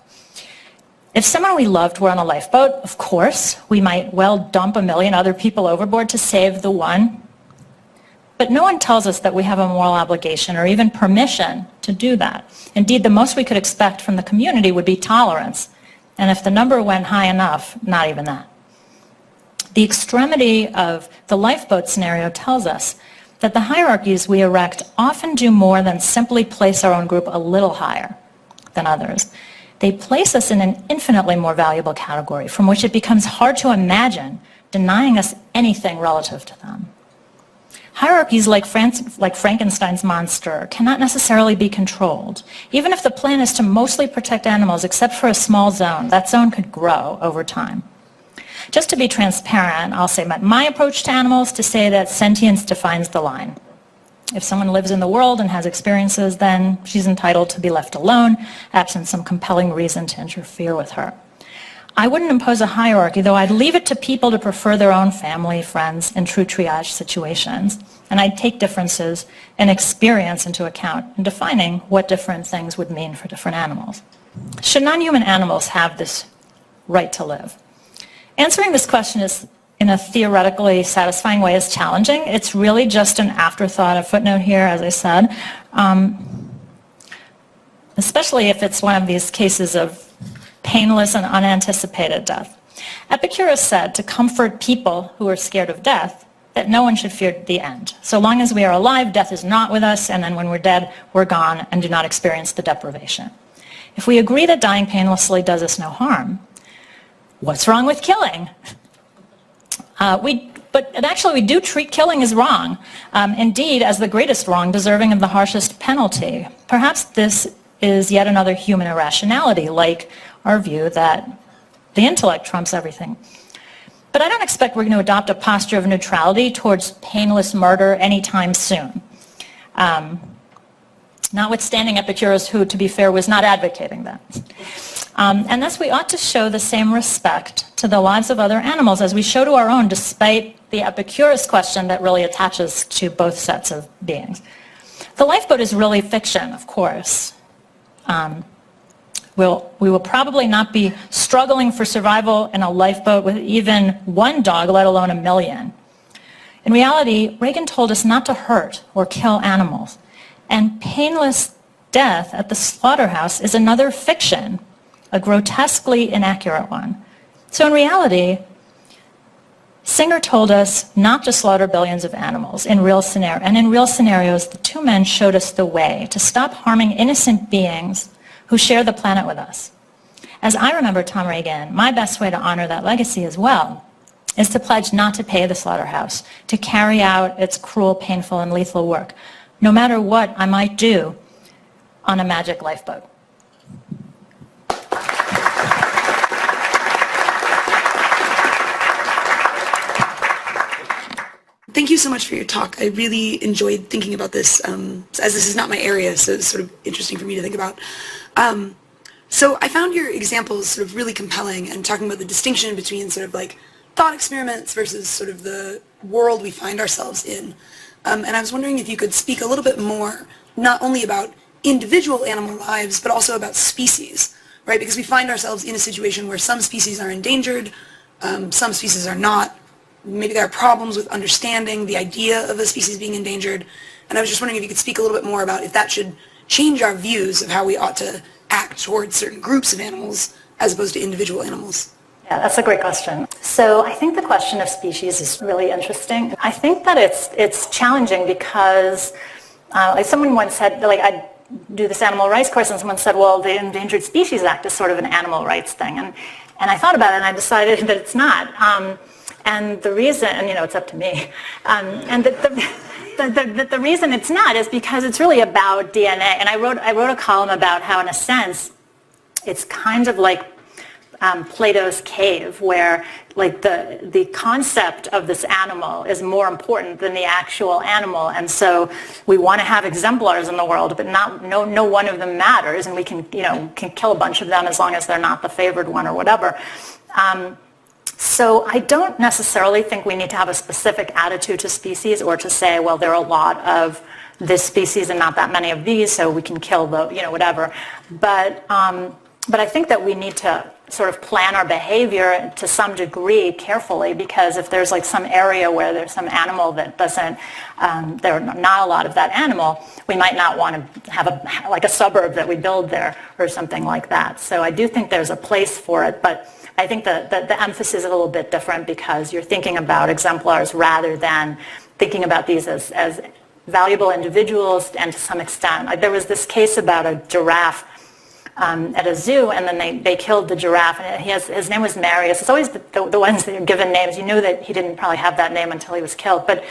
If someone we loved were on a lifeboat, of course, we might well dump 1 million other people overboard to save the one. But no one tells us that we have a moral obligation or even permission to do that. Indeed, the most we could expect from the community would be tolerance. And if the number went high enough, not even that. The extremity of the lifeboat scenario tells us that the hierarchies we erect often do more than simply place our own group a little higher than others. They place us in an infinitely more valuable category from which it becomes hard to imagine denying us anything relative to them. Hierarchies like Frankenstein's monster cannot necessarily be controlled. Even if the plan is to mostly protect animals except for a small zone, that zone could grow over time. Just to be transparent, I'll say my approach to animals to say that sentience defines the line. If someone lives in the world and has experiences, then she's entitled to be left alone, absent some compelling reason to interfere with her. I wouldn't impose a hierarchy, though I'd leave it to people to prefer their own family, friends, in true triage situations. And I'd take differences in experience into account in defining what different things would mean for different animals. Should non-human animals have this right to live? Answering this question is, in a theoretically satisfying way, is challenging. It's really just an afterthought, a footnote here, as I said, especially if it's one of these cases of painless and unanticipated death. Epicurus said to comfort people who are scared of death that no one should fear the end. So long as we are alive, death is not with us, and then when we're dead, we're gone and do not experience the deprivation. If we agree that dying painlessly does us no harm, what's wrong with killing? But actually, we do treat killing as wrong, indeed as the greatest wrong, deserving of the harshest penalty. Perhaps this is yet another human irrationality, like our view that the intellect trumps everything. But I don't expect we're going to adopt a posture of neutrality towards painless murder anytime soon. Notwithstanding Epicurus, who, to be fair, was not advocating that. And thus we ought to show the same respect to the lives of other animals as we show to our own, despite the Epicurus question that really attaches to both sets of beings. The lifeboat is really fiction, of course. We will probably not be struggling for survival in a lifeboat with even one dog, let alone a million. In reality, Reagan told us not to hurt or kill animals. And painless death at the slaughterhouse is another fiction, a grotesquely inaccurate one. So in reality, Singer told us not to slaughter billions of animals in real scenarios, the two men showed us the way to stop harming innocent beings who share the planet with us. As I remember Tom Reagan, my best way to honor that legacy as well is to pledge not to pay the slaughterhouse, to carry out its cruel, painful, and lethal work, no matter what I might do on a magic lifeboat. Thank you so much for your talk. I really enjoyed thinking about this, as this is not my area, so it's sort of interesting for me to think about. So I found your examples sort of really compelling and talking about the distinction between sort of like thought experiments versus sort of the world we find ourselves in. And I was wondering if you could speak a little bit more, not only about individual animal lives, but also about species, right? Because we find ourselves in a situation where some species are endangered, some species are not. Maybe there are problems with understanding the idea of a species being endangered. And I was just wondering if you could speak a little bit more about if that should change our views of how we ought to act towards certain groups of animals as opposed to individual animals. Yeah, that's a great question. So I think the question of species is really interesting. I think that it's challenging because, like someone once said, like I do this animal rights course, and someone said, well, the Endangered Species Act is sort of an animal rights thing. And I thought about it, and I decided that it's not. And the reason, and it's up to me, and the reason it's not is because it's really about DNA. And I wrote a column about how, in a sense, it's kind of like Plato's cave, where like the concept of this animal is more important than the actual animal, and so we want to have exemplars in the world, but no one of them matters, and we can kill a bunch of them as long as they're not the favored one or whatever. So I don't necessarily think we need to have a specific attitude to species or to say, well, there are a lot of this species and not that many of these, so we can kill the, whatever. But I think that we need to sort of plan our behavior to some degree carefully, because if there's like some area where there's some animal that doesn't, there are not a lot of that animal, we might not want to have a suburb that we build there or something like that. So I do think there's a place for it, but I think the emphasis is a little bit different because you're thinking about exemplars rather than thinking about these as valuable individuals, and to some extent, there was this case about a giraffe at a zoo, and then they killed the giraffe, and his name was Marius. It's always the ones that are given names. You knew that he didn't probably have that name until he was killed, but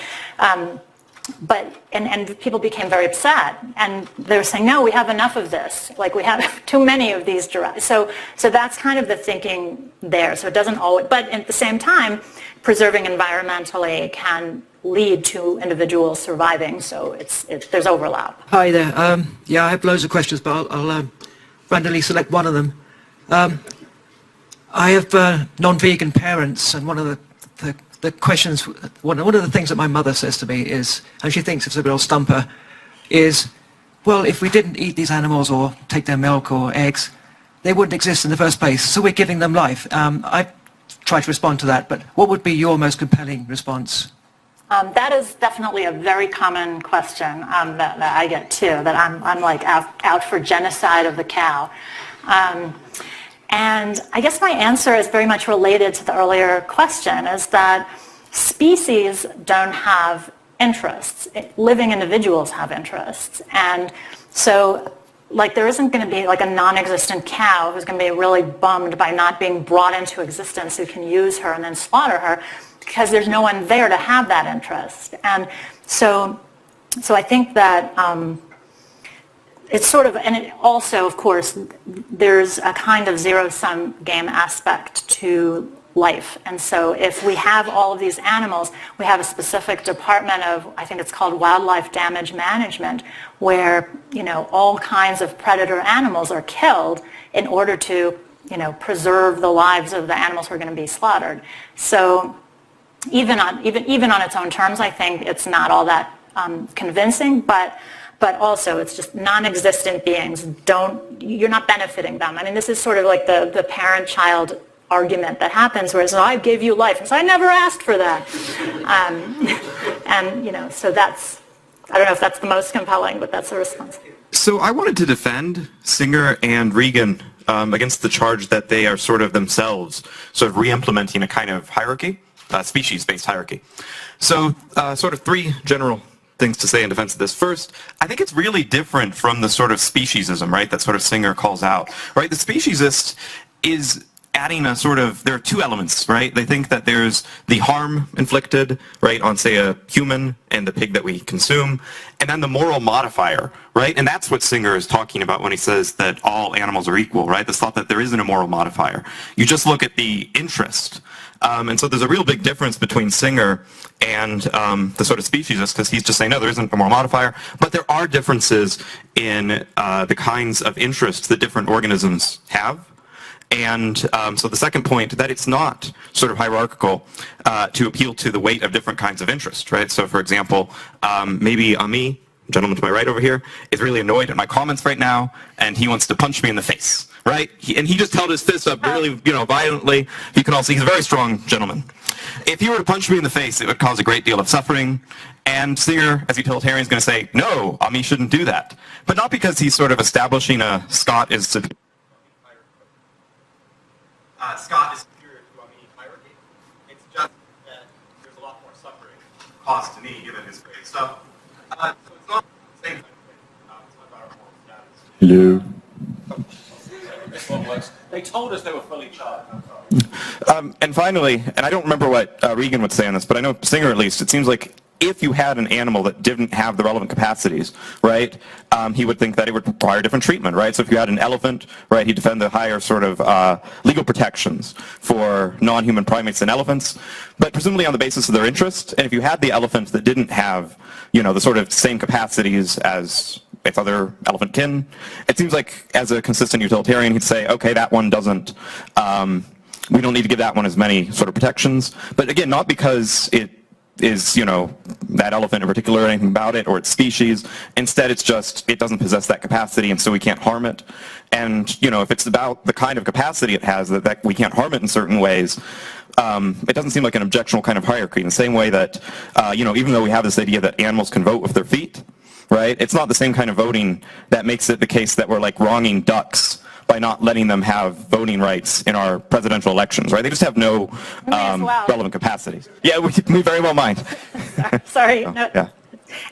people became very upset, and they were saying, no, we have enough of this. Like, we have too many of these giraffes. So that's kind of the thinking there. So it doesn't always, but at the same time, preserving environmentally can lead to individuals surviving. So there's overlap. Hi there. Yeah, I have loads of questions, but I'll randomly select one of them. I have non-vegan parents, and one of the questions, one of the things that my mother says to me is, and she thinks it's a bit old stumper, is, well, if we didn't eat these animals or take their milk or eggs, they wouldn't exist in the first place, so we're giving them life. I try to respond to that, but what would be your most compelling response? That is definitely a very common question that I get too, that I'm like out for genocide of the cow. And I guess my answer is very much related to the earlier question, is that species don't have interests. Living individuals have interests. And so, like, there isn't going to be like a non-existent cow who's going to be really bummed by not being brought into existence who can use her and then slaughter her, because there's no one there to have that interest. And so I think that it's sort of, and it also, of course, there's a kind of zero-sum game aspect to life. And so if we have all of these animals, we have a specific department of, I think it's called wildlife damage management, where, you know, all kinds of predator animals are killed in order to, you know, preserve the lives of the animals who are going to be slaughtered. So even on its own terms, I think it's not all that convincing, but also it's just non-existent beings. You're not benefiting them. I mean, this is sort of like the parent-child argument that happens, whereas I gave you life, and so I never asked for that. And, you know, so that's, I don't know if that's the most compelling, but that's the response. So I wanted to defend Singer and Regan against the charge that they are sort of themselves sort of re-implementing a kind of hierarchy, species-based hierarchy. So sort of three general things to say in defense of this. First, I think it's really different from the sort of speciesism, right, that sort of Singer calls out, right? The speciesist is adding a sort of, there are two elements, right? They think that there's the harm inflicted, right, on, say, a human and the pig that we consume, and then the moral modifier, right? And that's what Singer is talking about when he says that all animals are equal, right? This thought that there isn't a moral modifier. You just look at the interest. And so there's a real big difference between Singer and the sort of speciesist, because he's just saying, no, there isn't a moral modifier, but there are differences in the kinds of interests that different organisms have. And so the second point, that it's not sort of hierarchical to appeal to the weight of different kinds of interest, right? So for example, maybe Ami, gentleman to my right over here, is really annoyed at my comments right now, and he wants to punch me in the face, right? And he just held his fist up really, you know, violently. You can all see he's a very strong gentleman. If he were to punch me in the face, it would cause a great deal of suffering. And Singer, as utilitarian, is going to say, no, Ami shouldn't do that. But not because he's sort of establishing a Scott is superior to Ami hierarchy. It's just that there's a lot more suffering caused to me given his great stuff. So it's not the same kind of thing. It's not about our moral status. Hello. They told us they were fully charged. And finally, and I don't remember what Regan would say on this, but I know Singer at least, it seems like if you had an animal that didn't have the relevant capacities, right, he would think that it would require different treatment, right? So if you had an elephant, right, he'd defend the higher sort of legal protections for non-human primates and elephants, but presumably on the basis of their interest. And if you had the elephant that didn't have, you know, the sort of same capacities as its other elephant kin, it seems like as a consistent utilitarian, he'd say, okay, that one doesn't, we don't need to give that one as many sort of protections. But again, not because it is, you know, that elephant in particular or anything about it, or its species. Instead, it's just, it doesn't possess that capacity, and so we can't harm it. And, you know, if it's about the kind of capacity it has, that we can't harm it in certain ways, it doesn't seem like an objectional kind of hierarchy, in the same way that, you know, even though we have this idea that animals can vote with their feet, right, it's not the same kind of voting that makes it the case that we're, like, wronging ducks by not letting them have voting rights in our presidential elections, right? They just have no well. relevant capacities. Yeah, we very well might. Sorry. So, No. yeah.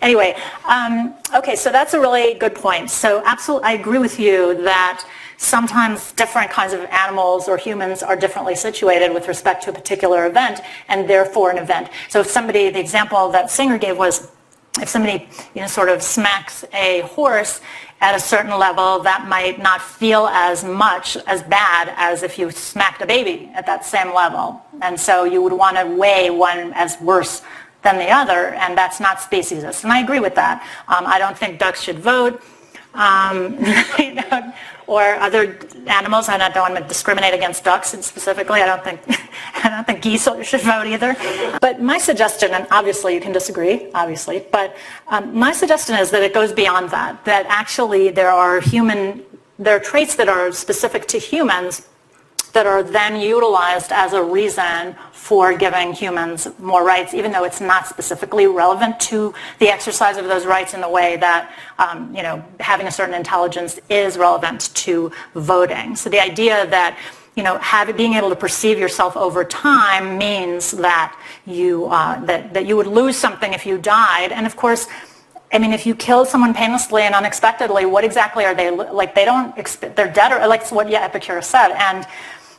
Anyway, okay, so that's a really good point. So absolutely, I agree with you that sometimes different kinds of animals or humans are differently situated with respect to a particular event, and therefore an event. So if somebody, the example that Singer gave was, if somebody, sort of smacks a horse at a certain level, that might not feel as much as bad as if you smacked a baby at that same level. And so you would want to weigh one as worse than the other, and that's not speciesist. And I agree with that. I don't think ducks should vote, or other animals. I don't want to discriminate against ducks specifically. I don't think geese should vote either. But my suggestion, and obviously you can disagree, obviously, but my suggestion is that it goes beyond that. That actually there are traits that are specific to humans that are then utilized as a reason for giving humans more rights, even though it's not specifically relevant to the exercise of those rights in the way that, having a certain intelligence is relevant to voting. So the idea that, being able to perceive yourself over time means that you would lose something if you died. And of course, if you kill someone painlessly and unexpectedly, what exactly are they like? They're dead, or like what Epicurus said. And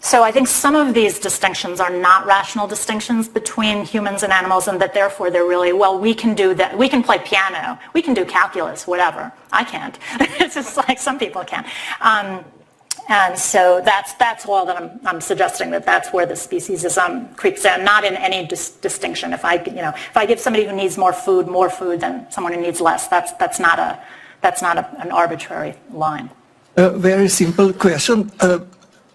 so I think some of these distinctions are not rational distinctions between humans and animals, and that therefore they're really, well, we can do that. We can play piano. We can do calculus, whatever. I can't. It's just like some people can. And so that's all that I'm suggesting, that's where the speciesism creeps in, not in any distinction. If I give somebody who needs more food than someone who needs less, that's not an arbitrary line. A very simple question.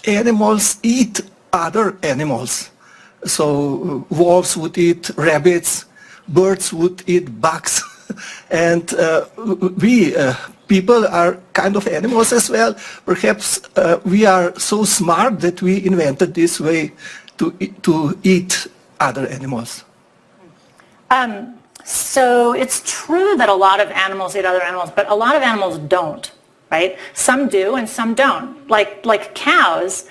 Animals eat other animals. So wolves would eat rabbits, birds would eat bugs, and we people are kind of animals as well. Perhaps we are so smart that we invented this way to eat other animals. So it's true that a lot of animals eat other animals, but a lot of animals don't. Right? Some do and some don't. Like cows,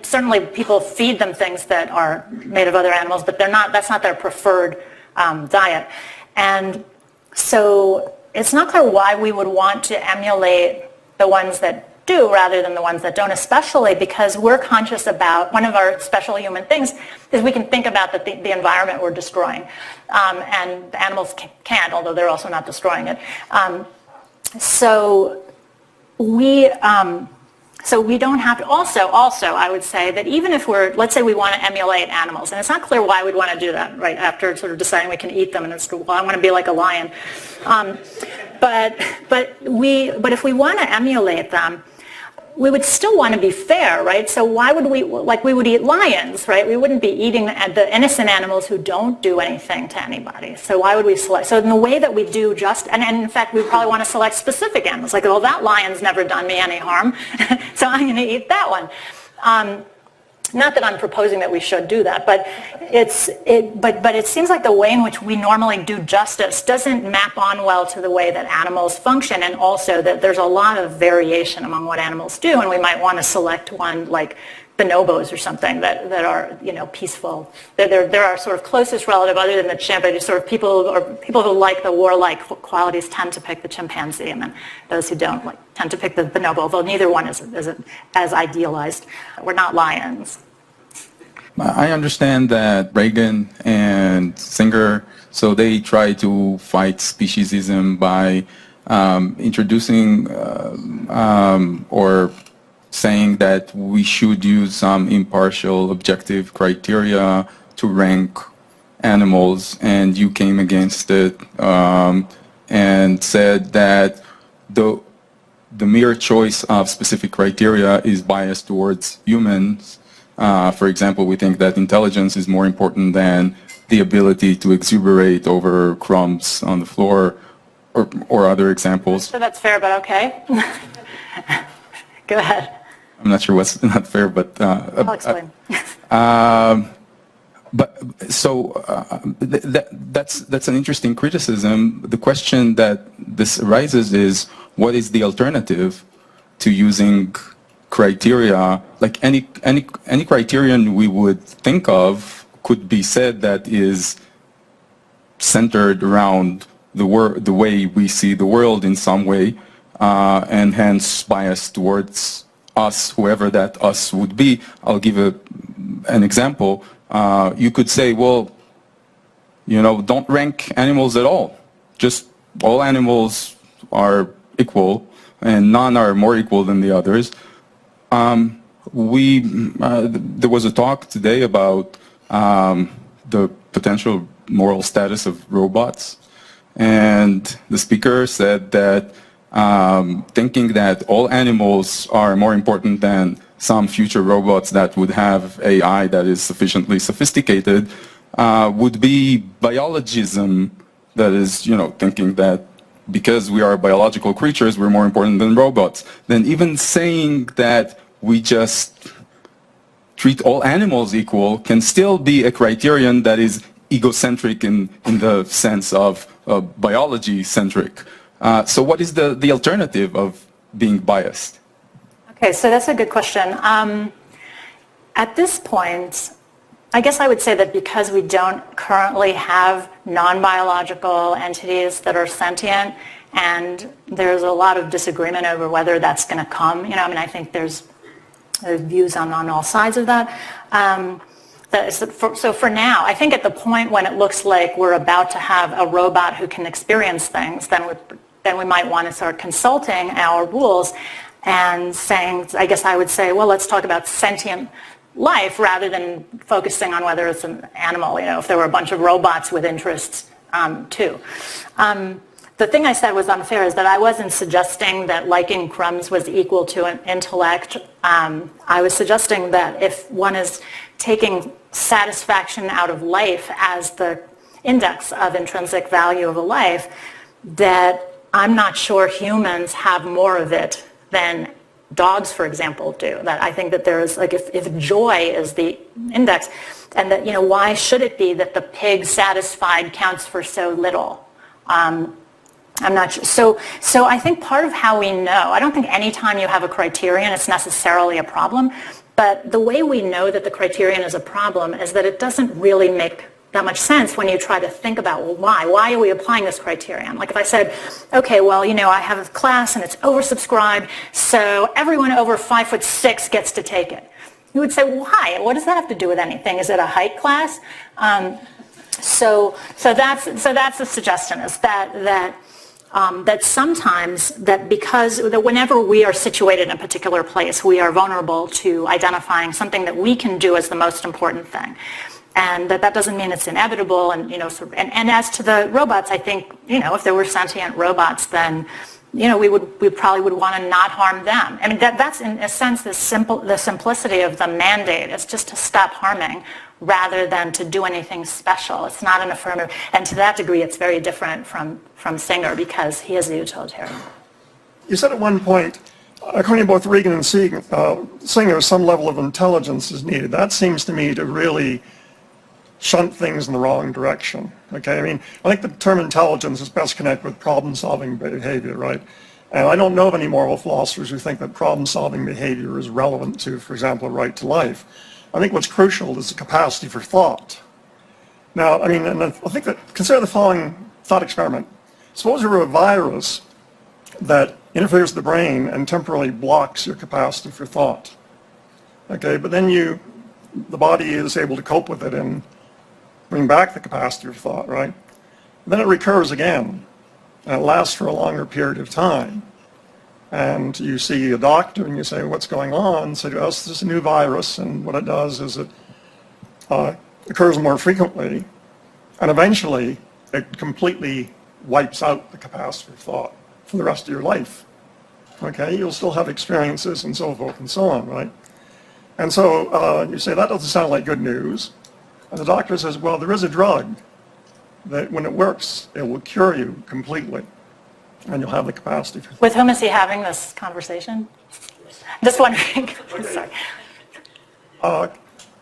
certainly people feed them things that are made of other animals, but that's not their preferred diet. And so it's not clear why we would want to emulate the ones that do rather than the ones that don't, especially because we're conscious about, one of our special human things is we can think about the environment we're destroying. And the animals can't, although they're also not destroying it. So we don't have to, also I would say that even if let's say we want to emulate animals, and it's not clear why we'd want to do that, right, after sort of deciding we can eat them, and I want to be like a lion. But if we want to emulate them, we would still want to be fair, right? So why would we would eat lions, right? We wouldn't be eating the innocent animals who don't do anything to anybody. So why would we select? So in the way that we do and in fact, we probably want to select specific animals, like, well, that lion's never done me any harm, so I'm going to eat that one. Not that I'm proposing that we should do that, but it seems like the way in which we normally do justice doesn't map on well to the way that animals function, and also that there's a lot of variation among what animals do, and we might want to select one like bonobos or something that are peaceful. They're our sort of closest relative, other than the chimp. Sort of people who like the warlike qualities tend to pick the chimpanzee, and then those who don't tend to pick the bonobo, although neither one is as idealized. We're not lions. I understand that Reagan and Singer, so they try to fight speciesism by introducing or saying that we should use some impartial, objective criteria to rank animals, and you came against it and said that the mere choice of specific criteria is biased towards humans. For example, we think that intelligence is more important than the ability to exuberate over crumbs on the floor, or other examples. So that's fair, but okay. Go ahead. I'm not sure what's not fair, but I'll explain. That's an interesting criticism. The question that this arises is, what is the alternative to using criteria, like any criterion we would think of could be said that is centered around the way we see the world in some way, and hence biased towards us, whoever that us would be. I'll give an example. You could say, well, don't rank animals at all. Just all animals are equal, and none are more equal than the others. There was a talk today about the potential moral status of robots, and the speaker said that thinking that all animals are more important than some future robots that would have AI that is sufficiently sophisticated would be biologism. That is, thinking that because we are biological creatures, we're more important than robots. Then even saying that we just treat all animals equal can still be a criterion that is egocentric in the sense of biology-centric. So what is the alternative of being biased? Okay, so that's a good question. At this point, I guess I would say that because we don't currently have non-biological entities that are sentient, and there's a lot of disagreement over whether that's going to come. I think there's views on all sides of that. So for now, I think at the point when it looks like we're about to have a robot who can experience things, then we might want to start consulting our rules and saying, I guess I would say, well, let's talk about sentient life rather than focusing on whether it's an animal, if there were a bunch of robots with interests too. The thing I said was unfair is that I wasn't suggesting that liking crumbs was equal to an intellect. I was suggesting that if one is taking satisfaction out of life as the index of intrinsic value of a life, that I'm not sure humans have more of it than dogs, for example, do. That I think that there's, like, if joy is the index, and that, why should it be that the pig satisfied counts for so little? I'm not sure. So I think part of how we know, I don't think any time you have a criterion it's necessarily a problem, but the way we know that the criterion is a problem is that it doesn't really make that much sense when you try to think about, well, why are we applying this criterion? Like if I said, okay, well, I have a class and it's oversubscribed, so everyone over 5'6" gets to take it. You would say, why? What does that have to do with anything? Is it a height class? So that's the suggestion, is that sometimes because whenever we are situated in a particular place, we are vulnerable to identifying something that we can do as the most important thing. And that doesn't mean it's inevitable. And as to the robots, I think, if there were sentient robots, then, we probably would want to not harm them. I mean, that's in a sense the simplicity of the mandate is just to stop harming rather than to do anything special. It's not an affirmative. And to that degree, it's very different from Singer because he is a utilitarian. You said at one point, according to both Regan and Singer, some level of intelligence is needed. That seems to me to really shunt things in the wrong direction. Okay, I think the term intelligence is best connected with problem-solving behavior, right? And I don't know of any moral philosophers who think that problem-solving behavior is relevant to, for example, a right to life. I think what's crucial is the capacity for thought. Now, and I think that, consider the following thought experiment. Suppose there were a virus that interferes with the brain and temporarily blocks your capacity for thought. Okay, but then the body is able to cope with it and bring back the capacity of thought, right? Then it recurs again, and it lasts for a longer period of time. And you see a doctor and you say, what's going on? So this is a new virus, and what it does is it occurs more frequently, and eventually it completely wipes out the capacity for thought for the rest of your life. Okay, you'll still have experiences and so forth and so on, right? And so you say, that doesn't sound like good news. And the doctor says, well, there is a drug that when it works, it will cure you completely. And you'll have the capacity for thought. With whom is he having this conversation? Just wondering. Sorry.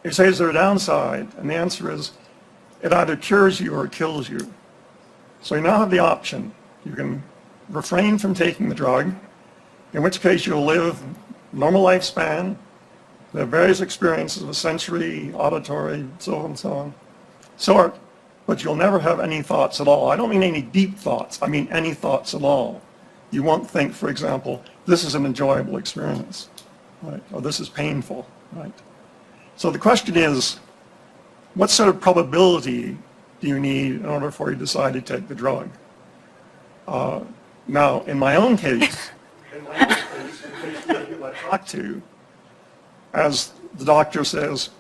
You say, is there a downside? And the answer is, it either cures you or it kills you. So you now have the option. You can refrain from taking the drug, in which case you'll live normal lifespan, they have various experiences of sensory, auditory, so on and so on, sort, but you'll never have any thoughts at all. I don't mean any deep thoughts, I mean any thoughts at all. You won't think, for example, this is an enjoyable experience, right? Or this is painful, right? So the question is, what sort of probability do you need in order for you to decide to take the drug? Now, in my own case, the people I talk to, as the doctor says,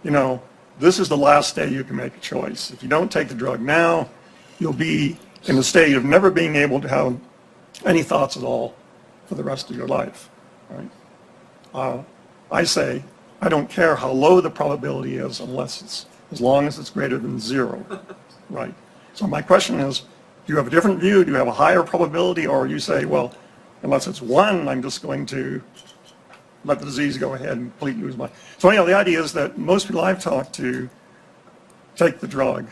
you know, this is the last day you can make a choice. If you don't take the drug now, you'll be in a state of never being able to have any thoughts at all for the rest of your life, right? I say, I don't care how low the probability is as long as it's greater than 0, right? So my question is, do you have a different view? Do you have a higher probability? Or you say, well, unless it's 1, I'm just going to let the disease go ahead and completely lose my... So anyhow, the idea is that most people I've talked to take the drug,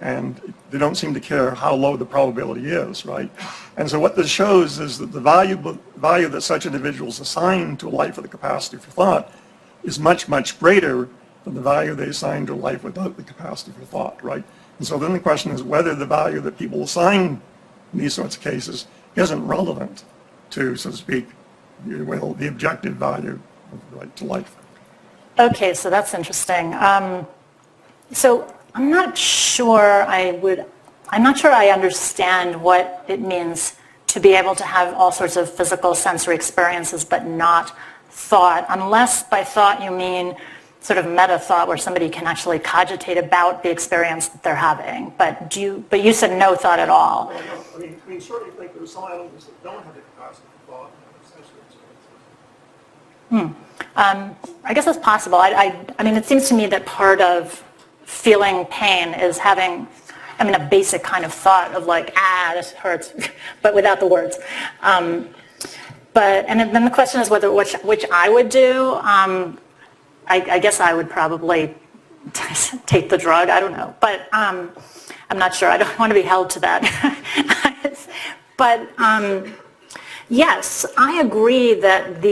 and they don't seem to care how low the probability is, right? And so what this shows is that the value that such individuals assign to a life with a capacity for thought is much, much greater than the value they assign to a life without the capacity for thought, right? And so then the question is whether the value that people assign in these sorts of cases isn't relevant to, so to speak, the objective value of the right to life. Okay, so that's interesting. So I'm not sure I understand what it means to be able to have all sorts of physical sensory experiences but not thought, unless by thought you mean sort of meta thought where somebody can actually cogitate about the experience that they're having. But you said no thought at all. I mean, certainly think there are some animals that don't have the capacity for thought and have sensory experiences. I guess that's possible. I mean, it seems to me that part of feeling pain is having, a basic kind of thought of like, this hurts, but without the words. And then the question is whether which I would do. I guess I would probably take the drug. I don't know, but I'm not sure. I don't want to be held to that. But yes, I agree that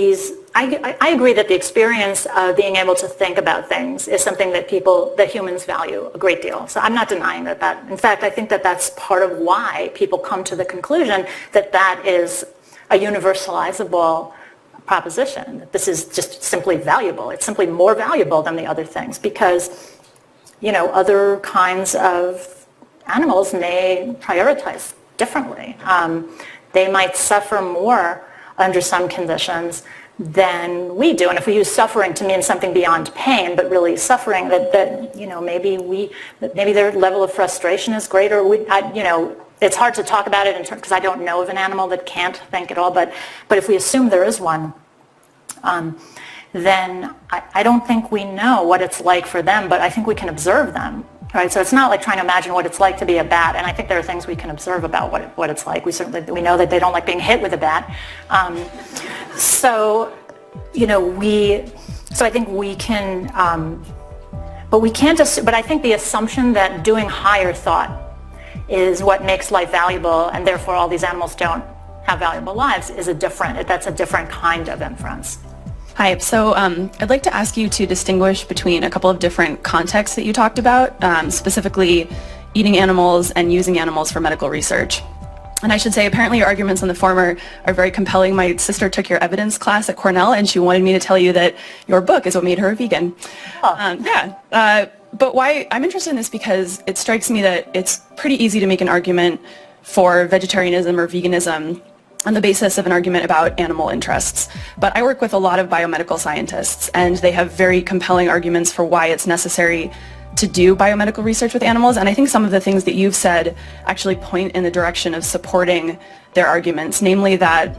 I agree that the experience of being able to think about things is something that humans value a great deal. So I'm not denying that. In fact, I think that that's part of why people come to the conclusion that that is a universalizable proposition, that this is just simply valuable. It's simply more valuable than the other things because, other kinds of animals may prioritize differently. They might suffer more under some conditions than we do. And if we use suffering to mean something beyond pain, but really suffering that maybe their level of frustration is greater. It's hard to talk about it because I don't know of an animal that can't think at all. But if we assume there is one, then I don't think we know what it's like for them, but I think we can observe them. Right, so it's not like trying to imagine what it's like to be a bat, and I think there are things we can observe about what it's like. We know that they don't like being hit with a bat. So I think we can, but we can't just. But I think the assumption that doing higher thought is what makes life valuable, and therefore all these animals don't have valuable lives, that's a different kind of inference. Hi, so I'd like to ask you to distinguish between a couple of different contexts that you talked about, specifically eating animals and using animals for medical research. And I should say, apparently your arguments on the former are very compelling. My sister took your evidence class at Cornell, and she wanted me to tell you that your book is what made her a vegan. But why I'm interested in this because it strikes me that it's pretty easy to make an argument for vegetarianism or veganism on the basis of an argument about animal interests. But I work with a lot of biomedical scientists, and they have very compelling arguments for why it's necessary to do biomedical research with animals. And I think some of the things that you've said actually point in the direction of supporting their arguments, namely that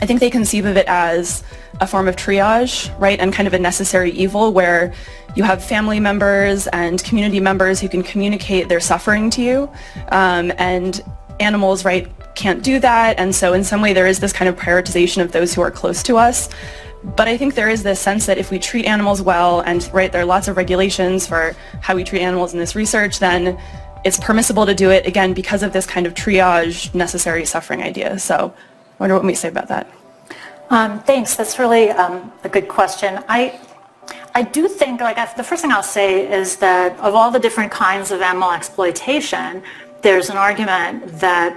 I think they conceive of it as a form of triage, right, and kind of a necessary evil where you have family members and community members who can communicate their suffering to you, and animals, right, can't do that, and so in some way there is this kind of prioritization of those who are close to us. But I think there is this sense that if we treat animals well, and right, there are lots of regulations for how we treat animals in this research, then it's permissible to do it, again, because of this kind of triage, necessary suffering idea. So I wonder what we say about that. Thanks. That's really a good question. I do think, the first thing I'll say is that of all the different kinds of animal exploitation, there's an argument that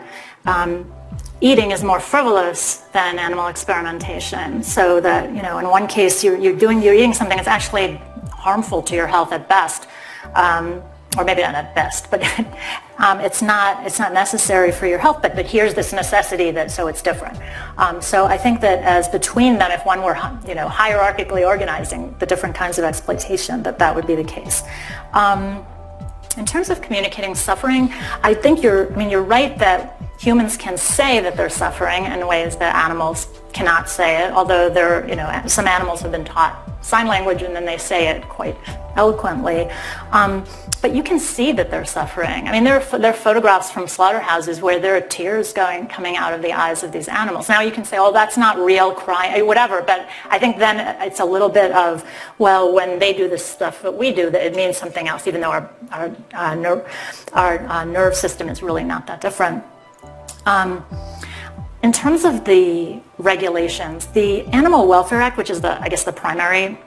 eating is more frivolous than animal experimentation. So that, in one case you're eating something that's actually harmful to your health at best, or maybe not at best, but it's not necessary for your health. But here's this necessity so it's different. So I think that as between them, if one were hierarchically organizing the different kinds of exploitation, that would be the case. In terms of communicating suffering, I think you're right that humans can say that they're suffering in ways that animals cannot say it, although some animals have been taught sign language and then they say it quite eloquently. But you can see that they're suffering. There are photographs from slaughterhouses where there are tears coming out of the eyes of these animals. Now you can say, oh, that's not real crying, whatever, but I think then it's a little bit of, well, when they do this stuff that we do, that it means something else, even though our nerve system is really not that different. In terms of the regulations, the Animal Welfare Act, which is the primary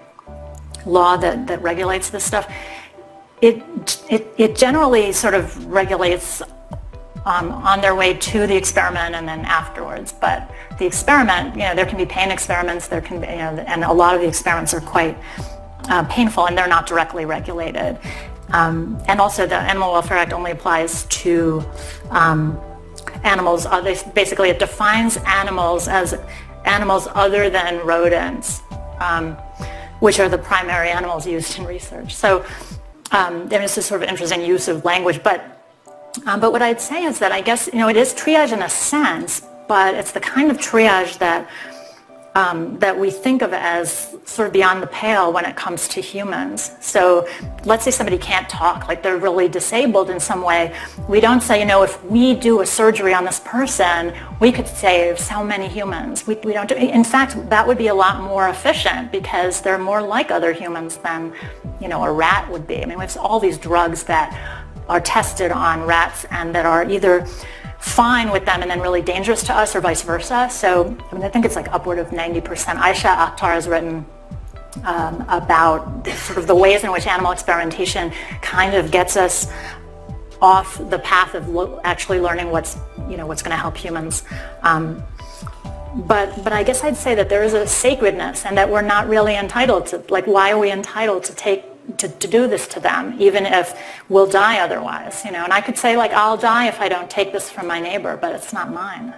law that regulates this stuff, it generally sort of regulates on their way to the experiment and then afterwards. But the experiment, there can be pain experiments, there can be, and a lot of the experiments are quite painful and they're not directly regulated. And also the Animal Welfare Act only applies to animals. Basically, it defines animals as animals other than rodents, which are the primary animals used in research. So there's this sort of interesting use of language. But what I'd say is that I guess it is triage in a sense, but it's the kind of triage that we think of as sort of beyond the pale when it comes to humans. So let's say somebody can't talk, like they're really disabled in some way. We don't say, if we do a surgery on this person, we could save so many humans. We don't do. In fact, that would be a lot more efficient because they're more like other humans than, a rat would be. We have all these drugs that are tested on rats and that are either fine with them and then really dangerous to us or vice versa. So I think it's like upward of 90%. Aisha Akhtar has written about sort of the ways in which animal experimentation kind of gets us off the path of actually learning what's going to help humans. But I guess I'd say that there is a sacredness and that we're not really entitled to, why are we entitled to do this to them, even if we'll die otherwise, And I could say, I'll die if I don't take this from my neighbor, but it's not mine.